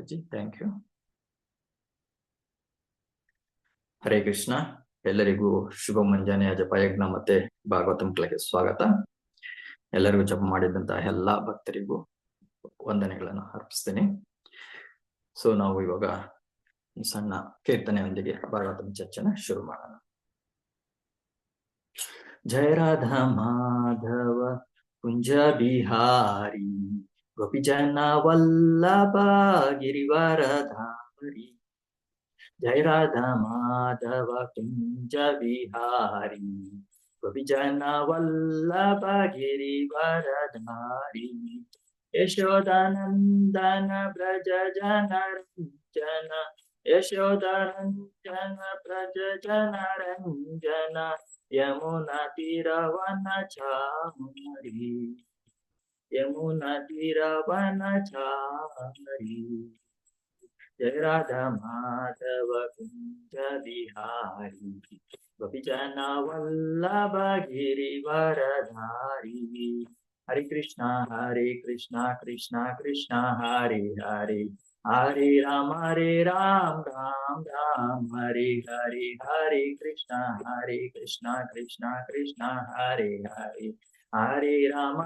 Mataji, thank you. Hare Krishna. ಎಲ್ಲರಿಗೂ ಶುಭ ಮುಂಜಾನೆಯ ಜಪಯಜ್ಞ ಮತ್ತೆ ಭಾಗವತಂ ಕ್ಲಾಸ್ಗೆ ಸ್ವಾಗತ. ಎಲ್ಲರಿಗೂ ಜಪ ಮಾಡಿದಂತಹ ಎಲ್ಲಾ ಭಕ್ತರಿಗೂ ವಂದನೆಗಳನ್ನು ಅರ್ಪಿಸ್ತೇನೆ. ಸೊ ನಾವು ಇವಾಗ ಈ ಸಣ್ಣ ಕೀರ್ತನೆಯೊಂದಿಗೆ ಭಾಗವತಂ ಚರ್ಚೆನ ಶುರು ಮಾಡೋಣ. ಜಯ ರಾಧಾ ಮಾಧವ ಕುಂಜ ಬಿಹಾರಿ ಗೋಪಿಜನ ವಲ್ಲಭ ಗಿರಿವರಧಾರಿ. ಜಯ ರಾಧಾ ಮಾಧವ ಕುಂಜ ಬಿಹಾರಿ ಗೋಪಿಜನ ವಲ್ಲಭ ಗಿರಿವರಧಾರಿ. ಯಶೋದಾನಂದನ ಬ್ರಜ ಜನ ರಂಜನ, ಯಶೋದಾನಂದನ ಬ್ರಜ ಜನ ರಂಜನ, ಯಮುನಾ ತೀರವನ ಚಾರಿ, ಯಮುನಾ ತೀರವನ ಚಾರಿ. ಜಯ ರಾಧಾ ಮಾಧವ ಕುಂಜ ಬಿಹಾರಿ ಗೋಪಿಜನ ವಲ್ಲಭ ಗಿರಿವರಧಾರಿ. ಹರಿ ಕೃಷ್ಣ ಕೃಷ್ಣ ಕೃಷ್ಣ ಹರಿ ಹರಿ, ಹರಿ ರಾಮ ರಾಮ ರಾಮ ಹರಿ ಹರಿ. ಹರಿ ಕೃಷ್ಣ ಕೃಷ್ಣ ಕೃಷ್ಣ ಹರಿ ಹರಿ, ಹರಿ ರಾಮ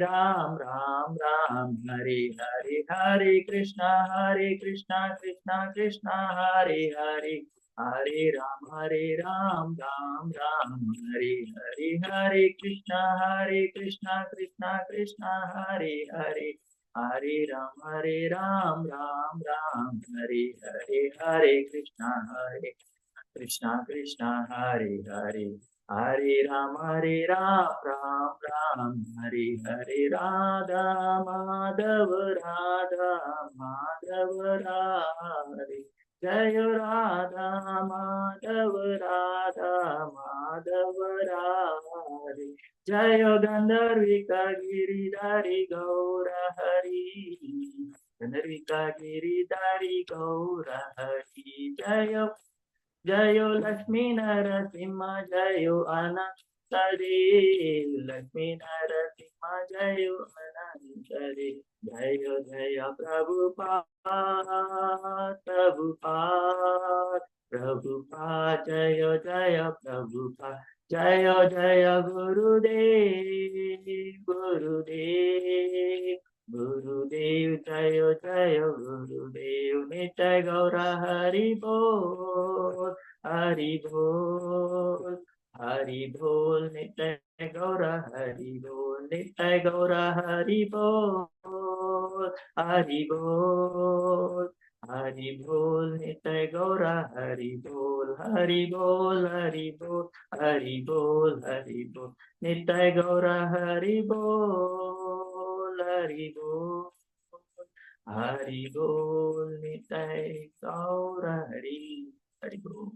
ರಾಮ ರಾಮ ಹರಿ ಹರಿ. ಹರಿ ಕೃಷ್ಣ ಕೃಷ್ಣ ಕೃಷ್ಣ ಹರಿ ಹರಿ, ಹರಿ ರಾಮ ರಾಮ ರಾಮ ಹರಿ ಹರಿ. ಹರಿ ಕೃಷ್ಣ ಕೃಷ್ಣ ಕೃಷ್ಣ ಹರಿ ಹರಿ, ಹರಿ ರಾಮ ರಾಮ ರಾಮ ಹರಿ ಹರಿ. ಹರಿ ಕೃಷ್ಣ ಕೃಷ್ಣ ಹರಿ ಹರಿ, ಹರಿ ರಾಮ ರಾಮ ಹರಿ ಹರಿ. ರಾಧಾ ಮಾಧವ ರಾಧೆ, ಜಯ ರಾಧಾ ಮಾಧವ ರಾಧೆ. ಜಯ ಗಂಧರ್ವಿಕ ಗಿರಿಧಾರಿ ಗೌರ ಹರಿ, ಗಂಧರ್ವಿಕ ಗಿರಿಧಾರಿ ಗೌರ ಹರಿ. ಜಯ ಜಯ ಲಕ್ಷ್ಮೀ ನರಸಿಂಹ ಜಯ ಅನಂತ ರೇ, ಲಕ್ಷ್ಮೀ ನರಸಿಂಹ ಜಯ ಅನಂತ ರೇ. ಜಯ ಜಯ ಪ್ರಭುಪಾದ ಪ್ರಭುಪಾದ ಜಯ ಜಯ ಪ್ರಭುಪಾದ. ಜಯ ಜಯ ಗುರುದೇವ್ ಗುರುದೇವ್ ಜಯ ಜಯ ಗುರುದೇವ್. ನಿತ್ಯ ಗೌರ ಹರಿ ಬೋಲ್ ಹರಿ ಬೋಲ್ ಹರಿ ಬೋಲ್. ನಿತ್ಯ ಗೌರ ಹರಿ ಬೋಲ್, ನಿತ್ಯ ಗೌರ ಹರಿ ಬೋಲ್ ಹರಿ ಬೋಲ್ ಹರಿ ಬೋಲ್. ನಿತ್ಯ ಗೌರ ಹರಿ ಬೋಲ್ ಹರಿ ಬೋಲ್ ಹರಿ ಬೋಲ್ ಹರಿ ಬೋಲ್ ಹರಿ ಬೋಲ್. ನಿತ್ಯ ಗೌರ ಹರಿ ಬೋಲ್ ಹರಿ ಬೋಲ್ ಹರಿ ಬೋಲ್. ನಿತ್ಯ ಗೌರ ಹರಿ ಹರಿ ಬೋಲ್.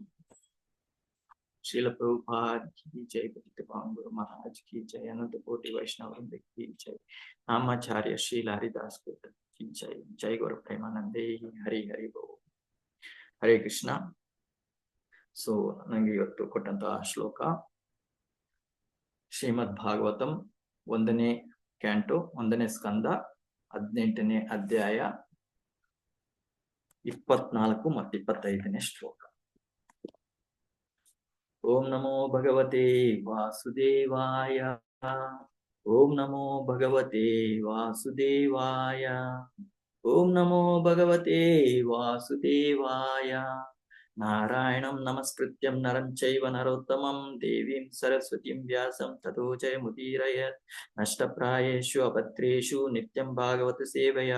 ಶ್ರೀಲ ಪ್ರಭುಪಾद की जय, पतित पावन गुरु महाराज की जय, अनंत कोटि वैष्णव वृंद की जय, नामाचार्य ಶ್ರೀಲ ಹರಿದಾಸ್ की जय. जय गुरु प्रेमानंदे. हरि हरि बोल. ಹರೇ ಕೃಷ್ಣ. ಸೊ ನಂಗೆ ಇವತ್ತು ಕೊಟ್ಟಂತಹ ಶ್ಲೋಕ ಶ್ರೀಮದ್ ಭಾಗವತಂ 1ನೇ ಕ್ಯಾಂಟೋ 1ನೇ ಸ್ಕಂದ 18ನೇ ಅಧ್ಯಾಯ 24 ಮತ್ತು 25ನೇ ಶ್ಲೋಕ. ಓಂ ನಮೋ ಭಗವತೆ ವಾಸುದೇವಾಯ, ಓಂ ನಮೋ ಭಗವತೆ ವಾಸುದೇವಾಯ, ಓಂ ನಮೋ ಭಗವತೆ ವಾಸುದೇವಾಯ. ನಾರಾಯಣಂ ನಮಸ್ಕೃತ್ಯಂ ನರಂ ಚೈವ ನರೋತ್ತಮಂ ದೇವೀಂ ಸರಸ್ವತೀಂ ವ್ಯಾಸಂ ತತೋ ಜಯಮುದೀರಯತ್. ನಷ್ಟಪ್ರಾಯೇಷು ಅಪತ್ರೇಷು ನಿತ್ಯಂ ಭಾಗವತ ಸೇವೆಯ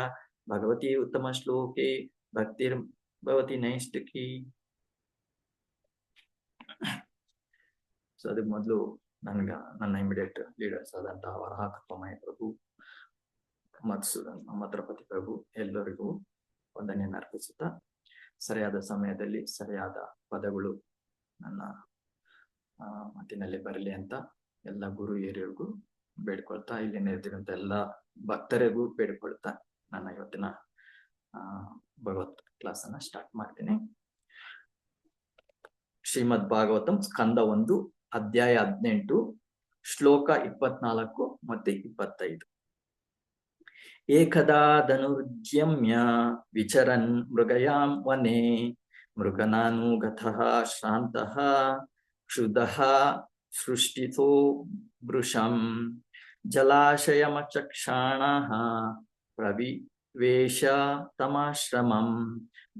ಭಗವತಿ ಉತ್ತಮ ಶ್ಲೋಕೆ ಭಕ್ತಿರ್ಭವತಿ ನೈಷ್ಠಿಕಿ. ಸೊ ಅದಕ್ಕೆ ಮೊದಲು ನನ್ನ ಇಮಿಡಿಯೇಟ್ ಲೀಡರ್ಸ್ ಆದಂತಹ ವರಹ ಕೃಪಮಯ ಪ್ರಭು, ಮಧುಸೂದನ್ ಮದ್ರಪತಿ ಪ್ರಭು ಎಲ್ಲರಿಗೂ ವಂದನೆಯನ್ನು ಅರ್ಪಿಸುತ್ತಾ, ಸರಿಯಾದ ಸಮಯದಲ್ಲಿ ಸರಿಯಾದ ಪದಗಳು ನನ್ನ ಮಾತಿನಲ್ಲಿ ಬರಲಿ ಅಂತ ಎಲ್ಲ ಗುರು ಹಿರಿಯರಿಗೂ ಬೇಡ್ಕೊಳ್ತಾ, ಇಲ್ಲಿ ನೆರೆದಿರುವಂತ ಎಲ್ಲ ಭಕ್ತರಿಗೂ ಬೇಡ್ಕೊಳ್ತಾ ನನ್ನ ಇವತ್ತಿನ ಭಗವತ್ ಕ್ಲಾಸ್ ಅನ್ನ ಸ್ಟಾರ್ಟ್ ಮಾಡ್ತೀನಿ. ಶ್ರೀಮದ್ ಭಾಗವತಂ ಸ್ಕಂದ 1 ಅಧ್ಯಾಯ 18 ಶ್ಲೋಕ 24 ಮತ್ತೆ 25. ಏಕದಾ ಧನುರ್ದ್ಯಮ್ಯ ವಿಚರನ್ ಮೃಗಯಾಂ ವನೆ ಮೃಗನಾನುಗತಃ ಶ್ರಾಂತಃ ಕ್ಷುಧಃ ಸೃಷ್ಟಿತೋ ವೃಷಂ ಜಲಾಶಯಮಚಕ್ಷಾಣಃ ಪ್ರವಿವೇಶ ತಮಾಶ್ರಮಂ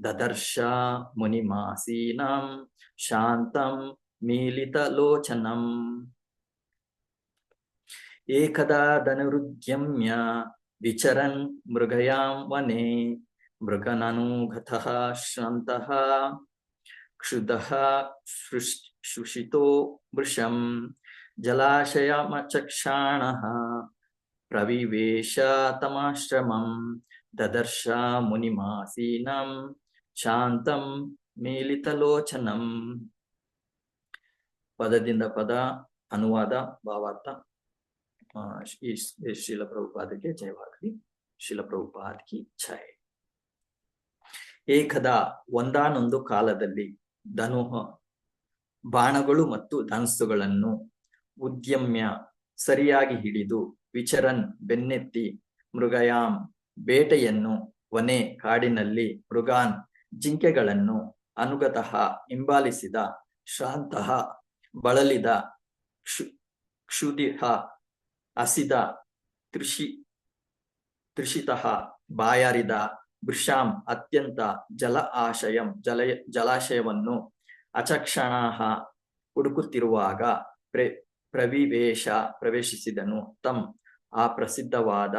ದದರ್ಶ ಮುನಿಮಾಸೀನಂ ಶಾಂತಂ ಮೀಲಿತಲೋಚನಂ. ಏಕದಾ ಧನುರುದ್ಯಮ್ಯ ವಿಚರನ್ ಮೃಗಯಾಂ ವನೆ ಮೃಗನನುಗತಃ ಶ್ರಾಂತಃ ಕ್ಷುಧಃ ಸೃಷಿತೋ ವೃಷಂ ಜಲಾಶಯಮಚಕ್ಷಾಣಃ ಪ್ರವಿವೇಶ ತಮಾಶ್ರಮಂ ದದರ್ಶ ಮುನಿಮಾಸೀನಂ ಶಾಂತಂ ಮೀಲಿತಲೋಚನಂ. ಪದದಿಂದ ಪದ ಅನುವಾದ ಭಾವಾರ್ಥ. ಶ್ರೀಲ ಪ್ರಭುಪಾದಕ್ಕೆ ಜಯವಾಗಲಿ. ಶ್ರೀಲ ಪ್ರಭುಪಾದ್ ಕಿ ಜಯ. ಏಕದ ಒಂದಾನೊಂದು ಕಾಲದಲ್ಲಿ ಧನುಃ ಬಾಣಗಳು ಮತ್ತು ಧನಸ್ಸುಗಳನ್ನು ಉದ್ಯಮ್ಯ ಸರಿಯಾಗಿ ಹಿಡಿದು ವಿಚರನ್ ಬೆನ್ನೆತ್ತಿ ಮೃಗಯಾಂ ಬೇಟೆಯನ್ನು ವನೆ ಕಾಡಿನಲ್ಲಿ ಮೃಗಾನ್ ಜಿಂಕೆಗಳನ್ನು ಅನುಗತಃ ಹಿಂಬಾಲಿಸಿದ ಶ್ರಾಂತಃ ಬಳಲಿದ ಕ್ಷುದಿಹ ಹಸಿದ ತೃಷಿತಃ ಬಾಯಾರಿದ ವೃಷಾಂ ಅತ್ಯಂತ ಜಲಾಶಯವನ್ನು ಅಚಕ್ಷಣಃ ಹುಡುಕುತ್ತಿರುವಾಗ ಪ್ರವೇಶಿಸಿದನು. ತಮ್ ಆ ಪ್ರಸಿದ್ಧವಾದ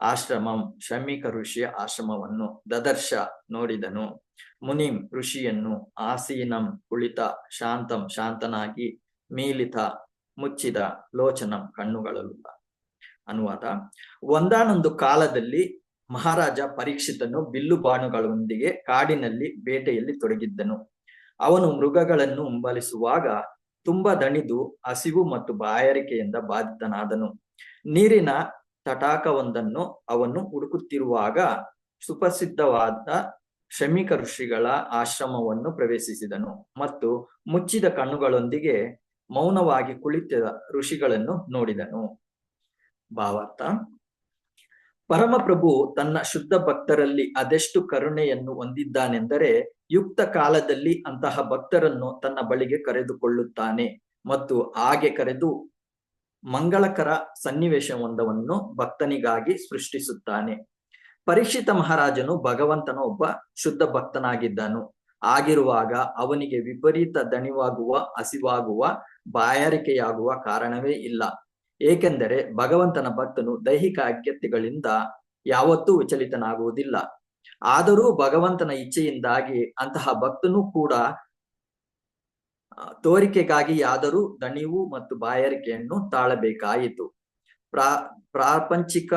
ಆಶ್ರಮಂ ಶಮೀಕ ಋಷಿಯ ಆಶ್ರಮವನ್ನು ದದರ್ಶ ನೋಡಿದನು. ಮುನಿಂ ಋಷಿಯನ್ನು ಆಸೀನಂ ಕುಳಿತ ಶಾಂತಂ ಶಾಂತನಾಗಿ ಮೀಲಿತ ಮುಚ್ಚಿದ ಲೋಚನಂ ಕಣ್ಣುಗಳಲ್ಲ. ಅನುವಾದ. ಒಂದಾನೊಂದು ಕಾಲದಲ್ಲಿ ಮಹಾರಾಜ ಪರೀಕ್ಷಿತನು ಬಿಲ್ಲು ಬಾಣಗಳೊಂದಿಗೆ ಕಾಡಿನಲ್ಲಿ ಬೇಟೆಯಲ್ಲಿ ತೊಡಗಿದ್ದನು. ಅವನು ಮೃಗಗಳನ್ನು ಹಿಂಬಾಲಿಸುವಾಗ ತುಂಬಾ ದಣಿದು ಹಸಿವು ಮತ್ತು ಬಾಯಾರಿಕೆಯಿಂದ ಬಾಧಿತನಾದನು. ನೀರಿನ ತಟಾಕವೊಂದನ್ನು ಅವನು ಹುಡುಕುತ್ತಿರುವಾಗ ಸುಪ್ರಸಿದ್ಧವಾದ ಶಮೀಕ ಋಷಿಗಳ ಆಶ್ರಮವನ್ನು ಪ್ರವೇಶಿಸಿದನು ಮತ್ತು ಮುಚ್ಚಿದ ಕಣ್ಣುಗಳೊಂದಿಗೆ ಮೌನವಾಗಿ ಕುಳಿತ ಋಷಿಗಳನ್ನು ನೋಡಿದನು. ಭಾವಾರ್ಥ. ಪರಮಪ್ರಭು ತನ್ನ ಶುದ್ಧ ಭಕ್ತರಲ್ಲಿ ಅದೆಷ್ಟು ಕರುಣೆಯನ್ನು ಹೊಂದಿದ್ದಾನೆಂದರೆ ಯುಕ್ತ ಕಾಲದಲ್ಲಿ ಅಂತಹ ಭಕ್ತರನ್ನು ತನ್ನ ಬಳಿಗೆ ಕರೆದುಕೊಳ್ಳುತ್ತಾನೆ ಮತ್ತು ಹಾಗೆ ಕರೆದು ಮಂಗಳಕರ ಸನ್ನಿವೇಶವೊಂದನ್ನು ಭಕ್ತನಿಗಾಗಿ ಸೃಷ್ಟಿಸುತ್ತಾನೆ. ಪರೀಕ್ಷಿತ ಮಹಾರಾಜನು ಭಗವಂತನ ಒಬ್ಬ ಶುದ್ಧ ಭಕ್ತನಾಗಿದ್ದನು. ಆಗಿರುವಾಗ ಅವನಿಗೆ ವಿಪರೀತ ದಣಿವಾಗುವ, ಹಸಿವಾಗುವ, ಬಾಯಾರಿಕೆಯಾಗುವ ಕಾರಣವೇ ಇಲ್ಲ. ಏಕೆಂದರೆ ಭಗವಂತನ ಭಕ್ತನು ದೈಹಿಕ ಅಗತ್ಯಗಳಿಂದ ಯಾವತ್ತೂ ವಿಚಲಿತನಾಗುವುದಿಲ್ಲ. ಆದರೂ ಭಗವಂತನ ಇಚ್ಛೆಯಿಂದಾಗಿ ಅಂತಹ ಭಕ್ತನು ಕೂಡ ತೋರಿಕೆಗಾಗಿ ಯಾದರೂ ದಣಿವು ಮತ್ತು ಬಾಯಾರಿಕೆಯನ್ನು ತಾಳಬೇಕಾಯಿತು. ಪ್ರಾಪಂಚಿಕ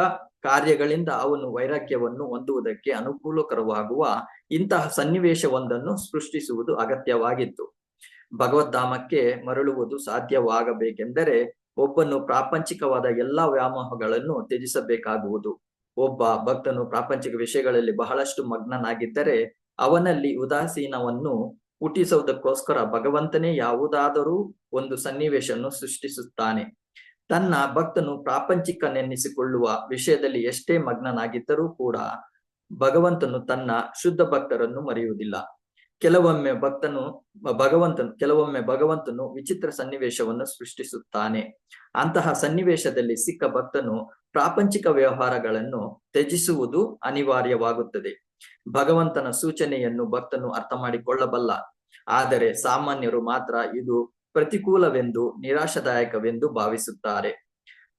ಕಾರ್ಯಗಳಿಂದ ಅವನು ವೈರಾಗ್ಯವನ್ನು ಹೊಂದುವುದಕ್ಕೆ ಅನುಕೂಲಕರವಾಗುವ ಇಂತಹ ಸನ್ನಿವೇಶವೊಂದನ್ನು ಸೃಷ್ಟಿಸುವುದು ಅಗತ್ಯವಾಗಿತ್ತು. ಭಗವದ್ಧಾಮಕ್ಕೆ ಮರಳುವುದು ಸಾಧ್ಯವಾಗಬೇಕೆಂದರೆ ಒಬ್ಬನು ಪ್ರಾಪಂಚಿಕವಾದ ಎಲ್ಲಾ ವ್ಯಾಮೋಹಗಳನ್ನು ತ್ಯಜಿಸಬೇಕಾಗುವುದು. ಒಬ್ಬ ಭಕ್ತನು ಪ್ರಾಪಂಚಿಕ ವಿಷಯಗಳಲ್ಲಿ ಬಹಳಷ್ಟು ಮಗ್ನನಾಗಿದ್ದರೆ ಅವನಲ್ಲಿ ಉದಾಸೀನವನ್ನು ಹುಟ್ಟಿಸುವುದಕ್ಕೋಸ್ಕರ ಭಗವಂತನೇ ಯಾವುದಾದರೂ ಒಂದು ಸನ್ನಿವೇಶವನ್ನು ಸೃಷ್ಟಿಸುತ್ತಾನೆ. ತನ್ನ ಭಕ್ತನು ಪ್ರಾಪಂಚಿಕನೆನ್ನಿಸಿಕೊಳ್ಳುವ ವಿಷಯದಲ್ಲಿ ಎಷ್ಟೇ ಮಗ್ನನಾಗಿದ್ದರೂ ಕೂಡ ಭಗವಂತನು ತನ್ನ ಶುದ್ಧ ಭಕ್ತರನ್ನು ಮರೆಯುವುದಿಲ್ಲ. ಕೆಲವೊಮ್ಮೆ ಭಗವಂತನು ವಿಚಿತ್ರ ಸನ್ನಿವೇಶವನ್ನು ಸೃಷ್ಟಿಸುತ್ತಾನೆ. ಅಂತಹ ಸನ್ನಿವೇಶದಲ್ಲಿ ಸಿಕ್ಕ ಭಕ್ತನು ಪ್ರಾಪಂಚಿಕ ವ್ಯವಹಾರಗಳನ್ನು ತ್ಯಜಿಸುವುದು ಅನಿವಾರ್ಯವಾಗುತ್ತದೆ. ಭಗವಂತನ ಸೂಚನೆಯನ್ನು ಭಕ್ತನು ಅರ್ಥ ಮಾಡಿಕೊಳ್ಳಬಲ್ಲ. ಆದರೆ ಸಾಮಾನ್ಯರು ಮಾತ್ರ ಇದು ಪ್ರತಿಕೂಲವೆಂದು, ನಿರಾಶಾದಾಯಕವೆಂದು ಭಾವಿಸುತ್ತಾರೆ.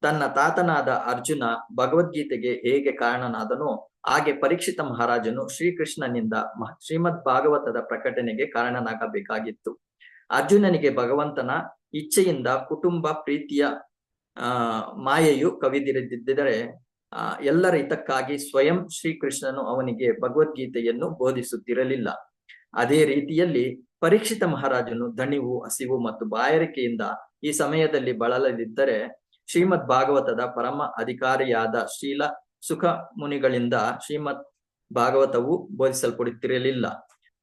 ತನ್ನ ತಾತನಾದ ಅರ್ಜುನ ಭಗವದ್ಗೀತೆಗೆ ಹೇಗೆ ಕಾರಣನಾದನೋ ಹಾಗೆ ಪರೀಕ್ಷಿತ ಮಹಾರಾಜನು ಶ್ರೀಕೃಷ್ಣನಿಂದ ಶ್ರೀಮದ್ ಭಾಗವತದ ಪ್ರಕಟಣೆಗೆ ಕಾರಣನಾಗಬೇಕಾಗಿತ್ತು. ಅರ್ಜುನನಿಗೆ ಭಗವಂತನ ಇಚ್ಛೆಯಿಂದ ಕುಟುಂಬ ಪ್ರೀತಿಯ ಮಾಯೆಯು ಕವಿದಿರದಿದ್ದರೆ ಎಲ್ಲರ ಹಿತಕ್ಕಾಗಿ ಸ್ವಯಂ ಶ್ರೀಕೃಷ್ಣನು ಅವನಿಗೆ ಭಗವದ್ಗೀತೆಯನ್ನು ಬೋಧಿಸುತ್ತಿರಲಿಲ್ಲ. ಅದೇ ರೀತಿಯಲ್ಲಿ ಪರೀಕ್ಷಿತ ಮಹಾರಾಜನು ದಣಿವು, ಹಸಿವು ಮತ್ತು ಬಾಯಾರಿಕೆಯಿಂದ ಈ ಸಮಯದಲ್ಲಿ ಬಳಲದಿದ್ದರೆ ಶ್ರೀಮದ್ ಭಾಗವತದ ಪರಮ ಅಧಿಕಾರಿಯಾದ ಶ್ರೀಲ ಸುಖ ಮುನಿಗಳಿಂದ ಶ್ರೀಮದ್ ಭಾಗವತವು ಬೋಧಿಸಲ್ಪಡುತ್ತಿರಲಿಲ್ಲ.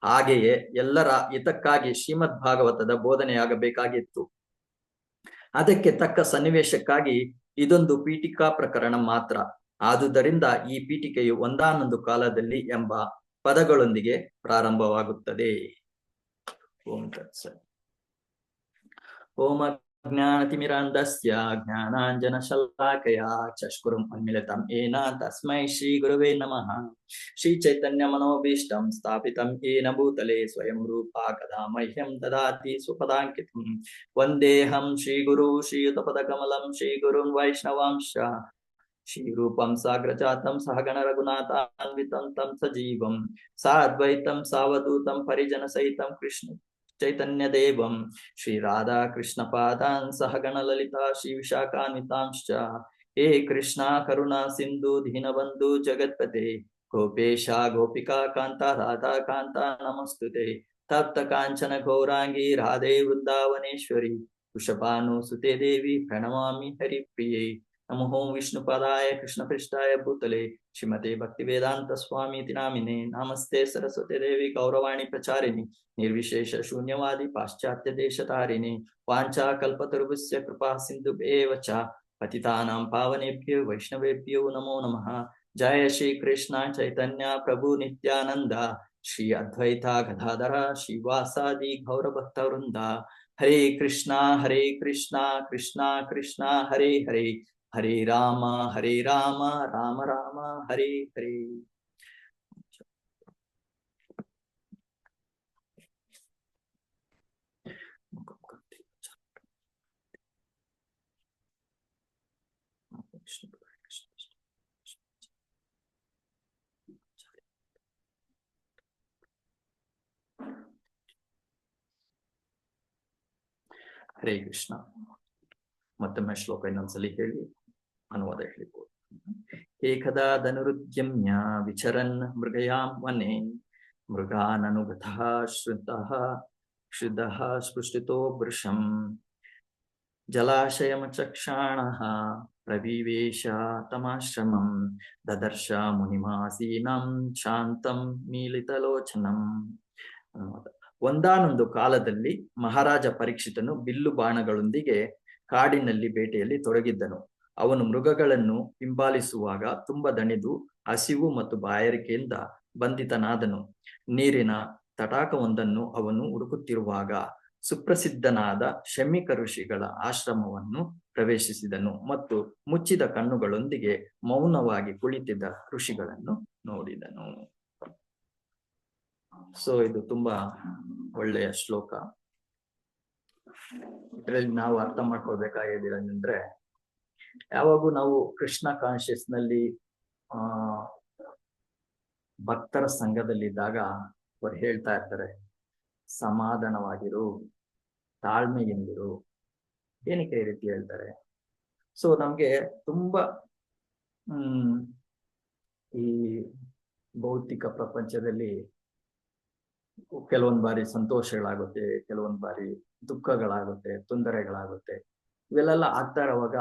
ಹಾಗೆಯೇ ಎಲ್ಲರ ಹಿತಕ್ಕಾಗಿ ಶ್ರೀಮದ್ ಭಾಗವತದ ಬೋಧನೆಯಾಗಬೇಕಾಗಿತ್ತು. ಅದಕ್ಕೆ ತಕ್ಕ ಸನ್ನಿವೇಶಕ್ಕಾಗಿ ಇದೊಂದು ಪೀಠಿಕಾ ಪ್ರಕರಣ ಮಾತ್ರ. ಆದುದರಿಂದ ಈ ಪೀಠಿಕೆಯು ಒಂದಾನೊಂದು ಕಾಲದಲ್ಲಿ ಎಂಬ ಪದಗಳೊಂದಿಗೆ ಪ್ರಾರಂಭವಾಗುತ್ತದೆ. ಓಂ ತತ್ಸತ್. ಓಂ ಅಜ್ಞಾನತಿಮಿರಾಂಧಸ್ಯ ಜ್ಞಾನಾಂಜನಶಲಾಕಯ ಚಕ್ಷುರುಂ ಉನ್ಮಿಲಿತಂ ಯೇನ ತಸ್ಮೈ ಶ್ರೀ ಗುರವೇ ನಮಃ. ಶ್ರೀ ಚೈತನ್ಯ ಮನೋಭೀಷ್ಟಂ ಸ್ಥಾಪಿತಂ ಯೇನ ಭೂತಲೆ ಸ್ವಯಂ ರೂಪಾ ಕದಾ ಮಹ್ಯಂ ದದಾತಿ ಸ್ವಪದಾಂಕಿತಂ. ವಂದೇಹಂ ಶ್ರೀ ಗುರು ಶ್ರೀಯುತಪದಕಮಲಂ ಶ್ರೀ ಗುರುಂ ವೈಷ್ಣವಾಂಶ ಶ್ರೀರೂಪಂ ಸಾಗ್ರಜಾತಂ ಸಹಗಣ ರಘುನಾಥಾನ್ವಿತಂ ತಂ ಸಜೀವಂ ಸಾದ್ವೈತಂ ಸಾವಧೂತಂ ಪರಿಜನ ಸಹಿತಂ ಕೃಷ್ಣ ಚೈತನ್ಯ ದೇವಂ ಶ್ರೀ ರಾಧಾ ಕೃಷ್ಣ ಪಾದಾನ್ ಸಹಗಣ ಲಲಿತಾ ಶ್ರೀ ವಿಶಾಖಾನ್ವಿತಾಂಶ್ಚ. ಹೇ ಕೃಷ್ಣ ಕರುಣಾ ಸಿಂಧು ದೀನಬಂಧು ಜಗತ್ಪತೆ ಗೋಪೇಶ ಗೋಪಿಕಾ ಕಾಂತ ರಾಧಾ ಕಾಂತ ನಮಸ್ತುತೆ. ತಪ್ತ ಕಾಂಚನ ಗೌರಾಂಗಿ ರಾಧೆ ವೃಂದಾವನೇಶ್ವರಿ ವೃಷಭಾನು ಸುತೆ ದೇವಿ ಪ್ರಣಮಾಮಿ ಹರಿಪ್ರಿಯೇ. ನಮೋ ವಿಷ್ಣುಪದಾಯ ಕೃಷ್ಣಪೃಷ್ಠಾಯ ಭೂತಲೆ ಶ್ರೀಮತೆ ಭಕ್ತಿವೇದಾಂತ ಸ್ವಾಮೀತಿ ನಾಮಿನೆ. ನಮಸ್ತೆ ಸರಸ್ವತಿ ದೇವಿ ಗೌರವಾಣಿ ಪ್ರಚಾರಿಣಿ ನಿರ್ವಿಶೇಷ ಶೂನ್ಯವಾದಿ ಪಾಶ್ಚಾತ್ಯ ದೇಶತಾರಿಣಿ. ವಾಂಛಾ ಕಲ್ಪತರುಭ್ಯಶ್ಚ ಕೃಪಾ ಸಿಂಧುಭ್ಯೇವ ಚ ಪತಿತಾನಾಂ ಪಾವನೇಭ್ಯೋ ವೈಷ್ಣವೇಭ್ಯೋ ನಮೋ ನಮಃ. ಜಯ ಶ್ರೀ ಕೃಷ್ಣ ಚೈತನ್ಯ ಪ್ರಭು ನಿತ್ಯಾನಂದ ಶ್ರೀ ಅದ್ವೈತ ಗದಾಧರ ಶ್ರೀವಾಸಾದಿ ಗೌರಭಕ್ತವೃಂದ. ಹರೇ ಕೃಷ್ಣ ಕೃಷ್ಣ ಕೃಷ್ಣ ಹರೇ ಹರೇ, ಹರೇ ರಾಮ ರಾಮ ರಾಮ ಹರೇ ಹರೇ. ಹರೇ ಕೃಷ್ಣ. ಮತ್ತೊಮ್ಮೆ ಶ್ಲೋಕ ಇನ್ನೊಂದ್ಸಲಿ ಹೇಳಿ ಅನುವಾದ ಹೇಳಿಬೋದು. ಏಕದಾ ಧನುರುದ್ಯಮ್ಯ ವಿಚರನ್ ಮೃಗಯಾಂ ವನೆ ಮೃಗಾನನುಗತಃ ಶ್ರುತಃ ಸ್ಪೃಷ್ಟಿತೋ ವೃಷಂ ಜಲಾಶಯಮಚಕ್ಷಾಣಃ ಪ್ರವಿವೇಶ ತಮಾಶ್ರಮಂ ದದರ್ಶ ಮುನಿಮಾಸೀನಂ ಶಾಂತಂ ಮೀಲಿತಲೋಚನಂ. ಒಂದಾನೊಂದು ಕಾಲದಲ್ಲಿ ಮಹಾರಾಜ ಪರೀಕ್ಷಿತನು ಬಿಲ್ಲು ಬಾಣಗಳೊಂದಿಗೆ ಕಾಡಿನಲ್ಲಿ ಬೇಟೆಯಲ್ಲಿ ತೊಡಗಿದ್ದನು. ಅವನು ಮೃಗಗಳನ್ನು ಹಿಂಬಾಲಿಸುವಾಗ ತುಂಬ ದಣಿದು ಹಸಿವು ಮತ್ತು ಬಾಯಾರಿಕೆಯಿಂದ ಬಂಧಿತನಾದನು. ನೀರಿನ ತಟಾಕವೊಂದನ್ನು ಅವನು ಹುಡುಕುತ್ತಿರುವಾಗ ಸುಪ್ರಸಿದ್ಧನಾದ ಶಮಿಕ ಋಷಿಗಳ ಆಶ್ರಮವನ್ನು ಪ್ರವೇಶಿಸಿದನು ಮತ್ತು ಮುಚ್ಚಿದ ಕಣ್ಣುಗಳೊಂದಿಗೆ ಮೌನವಾಗಿ ಕುಳಿತಿದ್ದ ಋಷಿಗಳನ್ನು ನೋಡಿದನು. ಸೊ ಇದು ತುಂಬಾ ಒಳ್ಳೆಯ ಶ್ಲೋಕ. ಇದರಲ್ಲಿ ನಾವು ಅರ್ಥ ಮಾಡ್ಕೊಳ್ಬೇಕಾಗಿದ್ದೇನೆಂದ್ರೆ, ಯಾವಾಗೂ ನಾವು ಕೃಷ್ಣ ಕಾನ್ಶಿಯಸ್ ನಲ್ಲಿ ಭಕ್ತರ ಸಂಘದಲ್ಲಿದ್ದಾಗ ಅವ್ರು ಹೇಳ್ತಾ ಇರ್ತಾರೆ, ಸಮಾಧಾನವಾಗಿರು, ತಾಳ್ಮೆಯಿಂದಿರು. ಏನಕ್ಕೆ ಈ ರೀತಿ ಹೇಳ್ತಾರೆ? ಸೊ ನಮ್ಗೆ ತುಂಬಾ ಈ ಭೌತಿಕ ಪ್ರಪಂಚದಲ್ಲಿ ಕೆಲವೊಂದು ಬಾರಿ ಸಂತೋಷಗಳಾಗುತ್ತೆ, ಕೆಲವೊಂದು ಬಾರಿ ದುಃಖಗಳಾಗುತ್ತೆ, ತೊಂದರೆಗಳಾಗುತ್ತೆ. ಇವೆಲ್ಲ ಆಗ್ತಾ ಇರುವಾಗ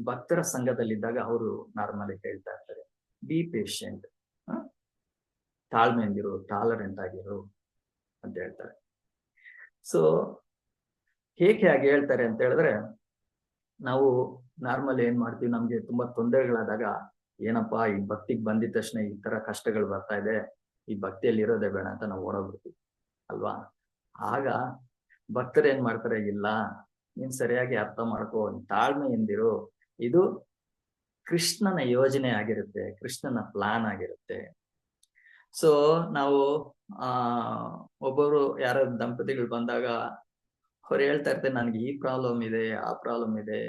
ಭಕ್ತರ ಸಂಘದಲ್ಲಿದ್ದಾಗ ಅವರು ನಾರ್ಮಲಿ ಹೇಳ್ತಾ ಇರ್ತಾರೆ, ಬಿ ಪೇಷಂಟ್, ತಾಳ್ಮೆಯಿಂದಿರು, ಟಾಲರೆಂಟ್ ಆಗಿರು ಅಂತ ಹೇಳ್ತಾರೆ. ಸೊ ಹೇಗೆ ಹಾಗೆ ಹೇಳ್ತಾರೆ ಅಂತ ಹೇಳಿದ್ರೆ, ನಾವು ನಾರ್ಮಲ್ ಏನ್ ಮಾಡ್ತೀವಿ, ನಮ್ಗೆ ತುಂಬಾ ತೊಂದರೆಗಳಾದಾಗ ಏನಪ್ಪಾ ಈ ಭಕ್ತಿಗೆ ಬಂದಿದ ತಕ್ಷಣ ಈ ತರ ಕಷ್ಟಗಳು ಬರ್ತಾ ಇದೆ, ಈ ಭಕ್ತಿಯಲ್ಲಿ ಇರೋದೇ ಬೇಡ ಅಂತ ನಾವು ಓಡೋಗ್ಬಿಡ್ತೀವಿ ಅಲ್ವಾ. ಆಗ ಭಕ್ತರು ಏನ್ ಮಾಡ್ತಾರೆ, ಇಲ್ಲ ನೀನ್ ಸರಿಯಾಗಿ ಅರ್ಥ ಮಾಡ್ಕೋ, ತಾಳ್ಮೆಯಿಂದಿರು, ಇದು ಕೃಷ್ಣನ ಯೋಜನೆ ಆಗಿರುತ್ತೆ, ಕೃಷ್ಣನ ಪ್ಲಾನ್ ಆಗಿರುತ್ತೆ. ಸೊ ನಾವು ಒಬ್ಬರು ಯಾರ ದಂಪತಿಗಳು ಬಂದಾಗ ಅವ್ರು ಹೇಳ್ತಾ ಇರ್ತಾರೆ, ನನ್ಗೆ ಈ ಪ್ರಾಬ್ಲಮ್ ಇದೆ, ಆ ಪ್ರಾಬ್ಲಮ್ ಇದೆ,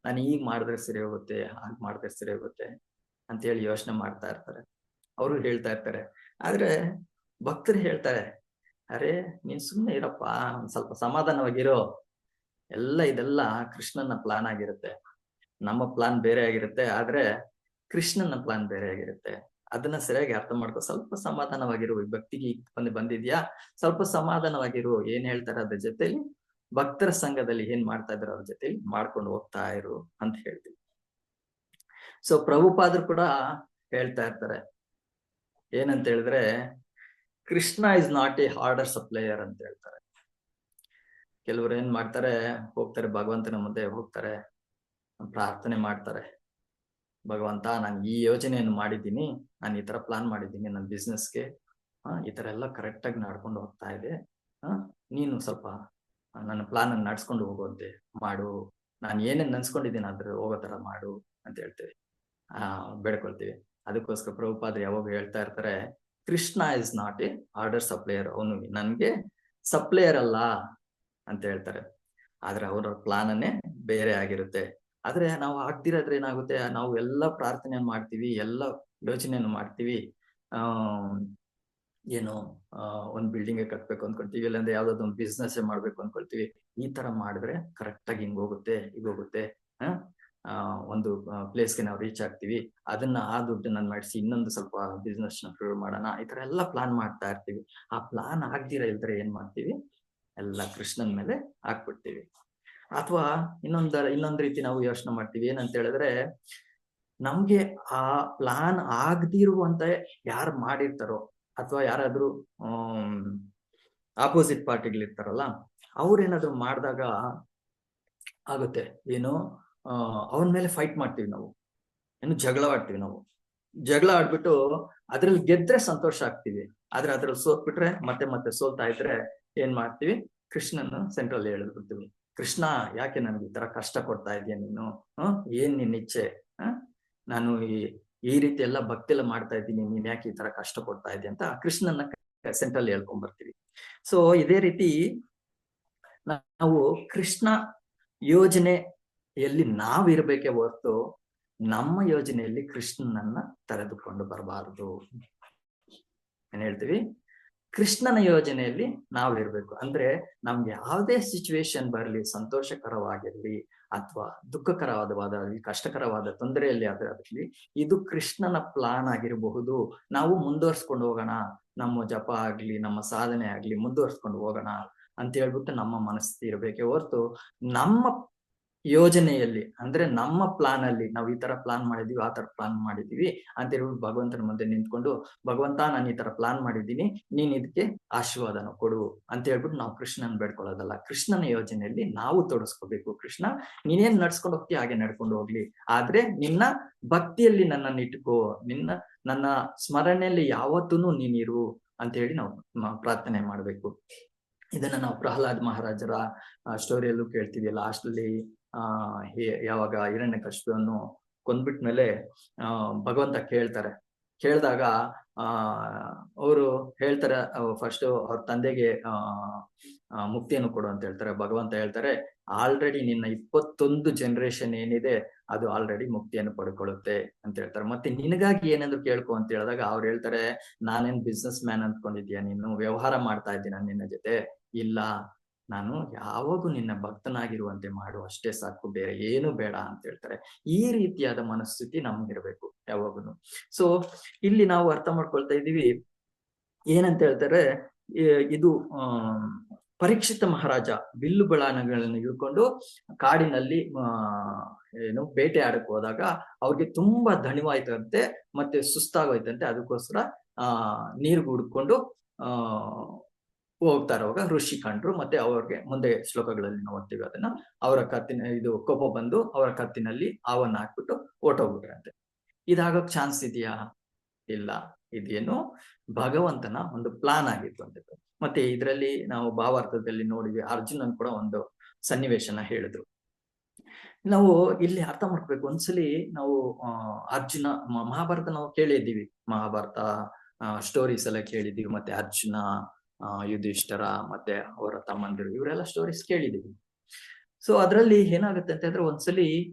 ನಾನು ಈಗ ಮಾಡಿದ್ರೆ ಸರಿ ಹೋಗುತ್ತೆ, ಹಾಗೆ ಮಾಡಿದ್ರೆ ಸರಿ ಹೋಗುತ್ತೆ ಅಂತ ಹೇಳಿ ಯೋಚನೆ ಮಾಡ್ತಾ ಇರ್ತಾರೆ. ಅವರು ಹೇಳ್ತಾ ಇರ್ತಾರೆ. ಆದ್ರೆ ಭಕ್ತರು ಹೇಳ್ತಾರೆ, ಅರೆ ನೀನ್ ಸುಮ್ಮನೆ ಇರಪ್ಪ, ಒಂದ್ ಸ್ವಲ್ಪ ಸಮಾಧಾನವಾಗಿರೋ, ಇದೆಲ್ಲ ಕೃಷ್ಣನ ಪ್ಲಾನ್ ಆಗಿರುತ್ತೆ, ನಮ್ಮ ಪ್ಲಾನ್ ಬೇರೆ ಆಗಿರುತ್ತೆ, ಆದ್ರೆ ಕೃಷ್ಣನ ಪ್ಲಾನ್ ಬೇರೆ ಆಗಿರುತ್ತೆ. ಅದನ್ನ ಸರಿಯಾಗಿ ಅರ್ಥ ಮಾಡ್ಕೊ, ಸ್ವಲ್ಪ ಸಮಾಧಾನವಾಗಿರು, ಈ ಭಕ್ತಿಗೆ ಬಂದಿದ್ಯಾ, ಸ್ವಲ್ಪ ಸಮಾಧಾನವಾಗಿರು, ಏನ್ ಹೇಳ್ತಾರೆ ಅದ್ರ ಜೊತೆಲಿ ಭಕ್ತರ ಸಂಘದಲ್ಲಿ ಏನ್ ಮಾಡ್ತಾ ಇದ್ರು ಅವ್ರ ಜೊತೆಲಿ ಮಾಡ್ಕೊಂಡು ಹೋಗ್ತಾ ಇರು ಅಂತ ಹೇಳ್ತೀವಿ. ಸೊ ಪ್ರಭುಪಾದರು ಕೂಡ ಹೇಳ್ತಾ ಇರ್ತಾರೆ, ಏನಂತ ಹೇಳಿದ್ರೆ, Krishna is not A order supplier ಅಂತ ಹೇಳ್ತಾರೆ. ಕೆಲವರು ಏನ್ ಮಾಡ್ತಾರೆ, ಹೋಗ್ತಾರೆ ಭಗವಂತನ ಮುಂದೆ ಹೋಗ್ತಾರೆ, ಪ್ರಾರ್ಥನೆ ಮಾಡ್ತಾರೆ, ಭಗವಂತ ನಾನು ಈ ಯೋಜನೆಯನ್ನು ಮಾಡಿದ್ದೀನಿ, ನಾನು ಈ ತರ ಪ್ಲಾನ್ ಮಾಡಿದ್ದೀನಿ ನನ್ನ ಬಿಸ್ನೆಸ್ಗೆ, ಈ ತರ ಎಲ್ಲ ಕರೆಕ್ಟ್ ಆಗಿ ನಡ್ಕೊಂಡು ಹೋಗ್ತಾ ಇದೆ, ನೀನು ಸ್ವಲ್ಪ ನನ್ನ ಪ್ಲಾನ್ ಅನ್ನು ನಡ್ಸ್ಕೊಂಡು ಹೋಗುವಂತೆ ಮಾಡು, ನಾನು ಏನೇನ್ ನೆನ್ಸ್ಕೊಂಡಿದ್ದೀನಿ ಅದ್ರ ಹೋಗೋ ತರ ಮಾಡು ಅಂತ ಹೇಳ್ತೇವೆ, ಬೇಡ್ಕೊಳ್ತೀವಿ. ಅದಕ್ಕೋಸ್ಕರ ಪ್ರಭುಪಾದರು ಯಾವಾಗ ಹೇಳ್ತಾ ಇರ್ತಾರೆ, Krishna is not A order supplier, ಅವನು ನನ್ಗೆ ಸಪ್ಲೈಯರ್ ಅಲ್ಲ ಅಂತ ಹೇಳ್ತಾರೆ. ಆದ್ರೆ ಅವರ ಪ್ಲಾನ್ ಅನ್ನೇ ಬೇರೆ ಆಗಿರುತ್ತೆ. ಆದ್ರೆ ನಾವು ಆಗ್ತಿರೋದ್ರೆ ಏನಾಗುತ್ತೆ, ನಾವು ಎಲ್ಲ ಪ್ರಾರ್ಥನೆ ಮಾಡ್ತೀವಿ, ಎಲ್ಲ ಯೋಚನೆಯನ್ನು ಮಾಡ್ತೀವಿ, ಏನು ಒಂದ್ ಬಿಲ್ಡಿಂಗ್ ಕಟ್ಬೇಕು ಅನ್ಕೊಳ್ತೀವಿ, ಇಲ್ಲಾಂದ್ರೆ ಯಾವ್ದಾದ್ರು ಒಂದು ಬಿಸ್ನೆಸ್ ಮಾಡ್ಬೇಕು ಅನ್ಕೊಳ್ತೀವಿ. ಈ ತರ ಮಾಡಿದ್ರೆ ಕರೆಕ್ಟ್ ಆಗಿ ಹಿಂಗೋಗುತ್ತೆ ಹೀಗೋಗುತ್ತೆ, ಒಂದು ಪ್ಲೇಸ್ಗೆ ನಾವು ರೀಚ್ ಆಗ್ತೀವಿ, ಅದನ್ನ ಆ ದುಡ್ಡನ್ನ ಮಾಡಿಸಿ ಇನ್ನೊಂದು ಸ್ವಲ್ಪ ಬಿಸ್ನೆಸ್ ನ ಶುರು ಮಾಡೋಣ, ಈ ತರ ಎಲ್ಲ ಪ್ಲಾನ್ ಮಾಡ್ತಾ ಇರ್ತೀವಿ. ಆ ಪ್ಲಾನ್ ಆಗ್ದಿರ ಇಲ್ದ್ರೆ ಏನ್ ಮಾಡ್ತೀವಿ, ಎಲ್ಲ ಕೃಷ್ಣನ್ ಮೇಲೆ ಹಾಕ್ಬಿಡ್ತೀವಿ. ಅಥವಾ ಇನ್ನೊಂದ್ ರೀತಿ ನಾವು ಯೋಚನೆ ಮಾಡ್ತೀವಿ, ಏನಂತ ಹೇಳಿದ್ರೆ, ನಮ್ಗೆ ಆ ಪ್ಲಾನ್ ಆಗದಿರುವಂತ ಯಾರು ಮಾಡಿರ್ತಾರೋ, ಅಥವಾ ಯಾರಾದ್ರೂ ಆಪೋಸಿಟ್ ಪಾರ್ಟಿಗಳಿರ್ತಾರಲ್ಲ, ಅವ್ರೇನಾದ್ರು ಮಾಡಿದಾಗ ಆಗುತ್ತೆ ಏನು, ಅವನ ಮೇಲೆ ಫೈಟ್ ಮಾಡ್ತೀವಿ ನಾವು, ಏನು ಜಗಳ ಆಡ್ತೀವಿ ನಾವು. ಜಗಳ ಆಡ್ಬಿಟ್ಟು ಅದ್ರಲ್ಲಿ ಗೆದ್ರೆ ಸಂತೋಷ ಆಗ್ತೀವಿ, ಆದ್ರೆ ಅದ್ರಲ್ಲಿ ಸೋತ್ಬಿಟ್ರೆ ಮತ್ತೆ ಸೋಲ್ತಾ ಇದ್ರೆ ಏನ್ ಮಾಡ್ತೀವಿ, ಕೃಷ್ಣನ ಸೆಂಟ್ರಲ್ಲಿ ಹೇಳ್ಬಿಡ್ತೀವಿ, ಕೃಷ್ಣ ಯಾಕೆ ನನ್ಗೆ ಈ ತರ ಕಷ್ಟ ಕೊಡ್ತಾ ಇದೀಯ ನೀನು, ಏನ್ ನಿನ್ ಇಚ್ಛೆ, ನಾನು ಈ ರೀತಿ ಎಲ್ಲ ಭಕ್ತಿ ಎಲ್ಲ ಮಾಡ್ತಾ ಇದ್ದೀನಿ, ನೀನ್ ಯಾಕೆ ಈ ತರ ಕಷ್ಟ ಕೊಡ್ತಾ ಇದೀಯ ಅಂತ ಕೃಷ್ಣನ ಸೆಂಟ್ರಲ್ಲಿ ಹೇಳ್ಕೊಂಡ್ ಬರ್ತೀವಿ. ಸೊ ಇದೇ ರೀತಿ ನಾವು ಕೃಷ್ಣ ಯೋಜನೆಯಲ್ಲಿ ನಾವಿರ್ಬೇಕೆ ಹೊರತು ನಮ್ಮ ಯೋಜನೆಯಲ್ಲಿ ಕೃಷ್ಣನನ್ನ ತೆರೆದುಕೊಂಡು ಬರಬಾರದು. ಏನ್ ಹೇಳ್ತೀವಿ, ಕೃಷ್ಣನ ಯೋಜನೆಯಲ್ಲಿ ನಾವಿರ್ಬೇಕು. ಅಂದ್ರೆ ನಮ್ಗೆ ಯಾವುದೇ ಸಿಚುವೇಶನ್ ಬರಲಿ, ಸಂತೋಷಕರವಾಗಿರ್ಲಿ ಅಥವಾ ದುಃಖಕರವಾದವಾದಲ್ಲಿ, ಕಷ್ಟಕರವಾದ ತೊಂದರೆಯಲ್ಲಿ ಆದ್ರಲ್ಲಿ, ಇದು ಕೃಷ್ಣನ ಪ್ಲಾನ್ ಆಗಿರಬಹುದು, ನಾವು ಮುಂದುವರ್ಸ್ಕೊಂಡು ಹೋಗೋಣ, ನಮ್ಮ ಜಪ ಆಗ್ಲಿ ನಮ್ಮ ಸಾಧನೆ ಆಗ್ಲಿ ಮುಂದುವರ್ಸ್ಕೊಂಡು ಹೋಗೋಣ ಅಂತ ಹೇಳ್ಬಿಟ್ಟು ನಮ್ಮ ಮನಸ್ಥಿತಿ ಇರ್ಬೇಕೆ ಹೊರತು ನಮ್ಮ ಯೋಜನೆಯಲ್ಲಿ, ಅಂದ್ರೆ ನಮ್ಮ ಪ್ಲಾನ್ ಅಲ್ಲಿ ನಾವು ಈ ತರ ಪ್ಲಾನ್ ಮಾಡಿದೀವಿ, ಆ ತರ ಪ್ಲಾನ್ ಮಾಡಿದೀವಿ ಅಂತ ಹೇಳ್ಬಿಟ್ಟು ಭಗವಂತನ ಮುಂದೆ ನಿಂತ್ಕೊಂಡು, ಭಗವಂತ ನಾನು ಈ ತರ ಪ್ಲಾನ್ ಮಾಡಿದ್ದೀನಿ, ನೀನ್ ಇದಕ್ಕೆ ಆಶೀರ್ವಾದನ ಕೊಡು ಅಂತ ಹೇಳ್ಬಿಟ್ಟು ನಾವು ಕೃಷ್ಣನ್ ಬೇಡ್ಕೊಳ್ಳೋದಲ್ಲ. ಕೃಷ್ಣನ ಯೋಜನೆಯಲ್ಲಿ ನಾವು ತೊಡಸ್ಕೋಬೇಕು. ಕೃಷ್ಣ ನೀನೇನ್ ನಡ್ಸ್ಕೊಂಡು ಹೋಗ್ತೀಯ ಹಾಗೆ ನಡ್ಕೊಂಡು ಹೋಗ್ಲಿ, ಆದ್ರೆ ನಿನ್ನ ಭಕ್ತಿಯಲ್ಲಿ ನನ್ನನ್ನು ಇಟ್ಕೋ, ನನ್ನ ಸ್ಮರಣೆಯಲ್ಲಿ ಯಾವತ್ತೂ ನೀನಿರು ಅಂತ ಹೇಳಿ ನಾವು ಪ್ರಾರ್ಥನೆ ಮಾಡ್ಬೇಕು. ಇದನ್ನ ನಾವು ಪ್ರಹ್ಲಾದ್ ಮಹಾರಾಜರ ಸ್ಟೋರಿಯಲ್ಲೂ ಕೇಳ್ತೀವಿ. ಲಾಸ್ಟ್ ಅಲ್ಲಿ ಯಾವಾಗ ಹಿರಣ್ಯಕಶಿಪುವನ್ನು ಕೊಂದ್ಬಿಟ್ಮೇಲೆ ಭಗವಂತ ಕೇಳಿದಾಗ ಅವರು ಹೇಳ್ತಾರೆ, ಫಸ್ಟ್ ಅವ್ರ ತಂದೆಗೆ ಮುಕ್ತಿಯನ್ನು ಕೊಡು ಅಂತ ಹೇಳ್ತಾರೆ. ಭಗವಂತ ಹೇಳ್ತಾರೆ, ಆಲ್ರೆಡಿ ನಿನ್ನ 21 ಜನರೇಷನ್ ಏನಿದೆ ಅದು ಆಲ್ರೆಡಿ ಮುಕ್ತಿಯನ್ನು ಪಡ್ಕೊಳ್ಳುತ್ತೆ ಅಂತ ಹೇಳ್ತಾರೆ. ಮತ್ತೆ ನಿನಗಾಗಿ ಏನಾದ್ರು ಕೇಳ್ಕೊ ಅಂತ ಹೇಳಿದಾಗ ಅವ್ರು ಹೇಳ್ತಾರೆ, ನಾನೇನ್ ಬಿಸ್ನೆಸ್ ಮ್ಯಾನ್ ಅಂದ್ಕೊಂಡಿದ್ಯಾ ನೀನು, ವ್ಯವಹಾರ ಮಾಡ್ತಾ ಇದ್ದೀನ ನಿನ್ನ ಜೊತೆ, ಇಲ್ಲ, ನಾನು ಯಾವಾಗೂ ನಿನ್ನ ಭಕ್ತನಾಗಿರುವಂತೆ ಮಾಡು ಅಷ್ಟೇ ಸಾಕು, ಬೇರೆ ಏನು ಬೇಡ ಅಂತ ಹೇಳ್ತಾರೆ. ಈ ರೀತಿಯಾದ ಮನಸ್ಥಿತಿ ನಮ್ಗಿರ್ಬೇಕು ಯಾವಾಗೂ. ಸೊ ಇಲ್ಲಿ ನಾವು ಅರ್ಥ ಮಾಡ್ಕೊಳ್ತಾ ಇದೀವಿ ಏನಂತ ಹೇಳ್ತಾರೆ, ಇದು ಪರೀಕ್ಷಿತ ಮಹಾರಾಜ ಬಿಲ್ಲು ಬಾಣಗಳನ್ನು ಹಿಡ್ಕೊಂಡು ಕಾಡಿನಲ್ಲಿ ಬೇಟೆ ಆಡಕ್ ಹೋದಾಗ ಅವ್ರಿಗೆ ತುಂಬಾ ದಣಿವಾಯ್ತಂತೆ, ಮತ್ತೆ ಸುಸ್ತಾಗೋಯ್ತಂತೆ. ಅದಕ್ಕೋಸ್ಕರ ನೀರು ಹುಡ್ಕೊಂಡು ಹೋಗ್ತಾ ಇರುವಾಗ ಋಷಿ ಕಂಡ್ರು. ಮತ್ತೆ ಅವ್ರಿಗೆ ಮುಂದೆ ಶ್ಲೋಕಗಳಲ್ಲಿ ನೋಡ್ತೀವಿ ಅದನ್ನ, ಅವರ ಕತ್ತಿನ ಕೋಪ ಬಂದು ಅವರ ಕತ್ತಿನಲ್ಲಿ ಹಾವನ್ನ ಹಾಕ್ಬಿಟ್ಟು ಹೊರ್ಟೋಗ್ಬಿಟ್ರಂತೆ. ಇದಾಗಕ್ ಚಾನ್ಸ್ ಇದೆಯಾ? ಇಲ್ಲ. ಇದೇನು ಭಗವಂತನ ಒಂದು ಪ್ಲಾನ್ ಆಗಿತ್ತು ಅಂತ. ಮತ್ತೆ ಇದರಲ್ಲಿ ನಾವು ಭಾವಾರ್ಥದಲ್ಲಿ ನೋಡಿದ್ವಿ, ಅರ್ಜುನನ್ ಕೂಡ ಒಂದು ಸನ್ನಿವೇಶನ ಹೇಳಿದ್ರು. ನಾವು ಇಲ್ಲಿ ಅರ್ಥ ಮಾಡ್ಬೇಕು. ಒಂದ್ಸಲಿ ನಾವು ಅರ್ಜುನ ಮಹಾಭಾರತ ನಾವು ಕೇಳಿದ್ದೀವಿ, ಮಹಾಭಾರತ ಸ್ಟೋರೀಸ್ ಎಲ್ಲ ಕೇಳಿದೀವಿ. ಮತ್ತೆ ಅರ್ಜುನ, ಯುಧಿಷ್ಠರ ಮತ್ತೆ ಅವರ ತಮ್ಮಂದಿರು ಇವರೆಲ್ಲ ಸ್ಟೋರೀಸ್ ಕೇಳಿದೀವಿ. ಸೊ ಅದ್ರಲ್ಲಿ ಏನಾಗುತ್ತೆ ಅಂತ ಹೇಳಿದ್ರೆ, ಒಂದ್ಸಲಿ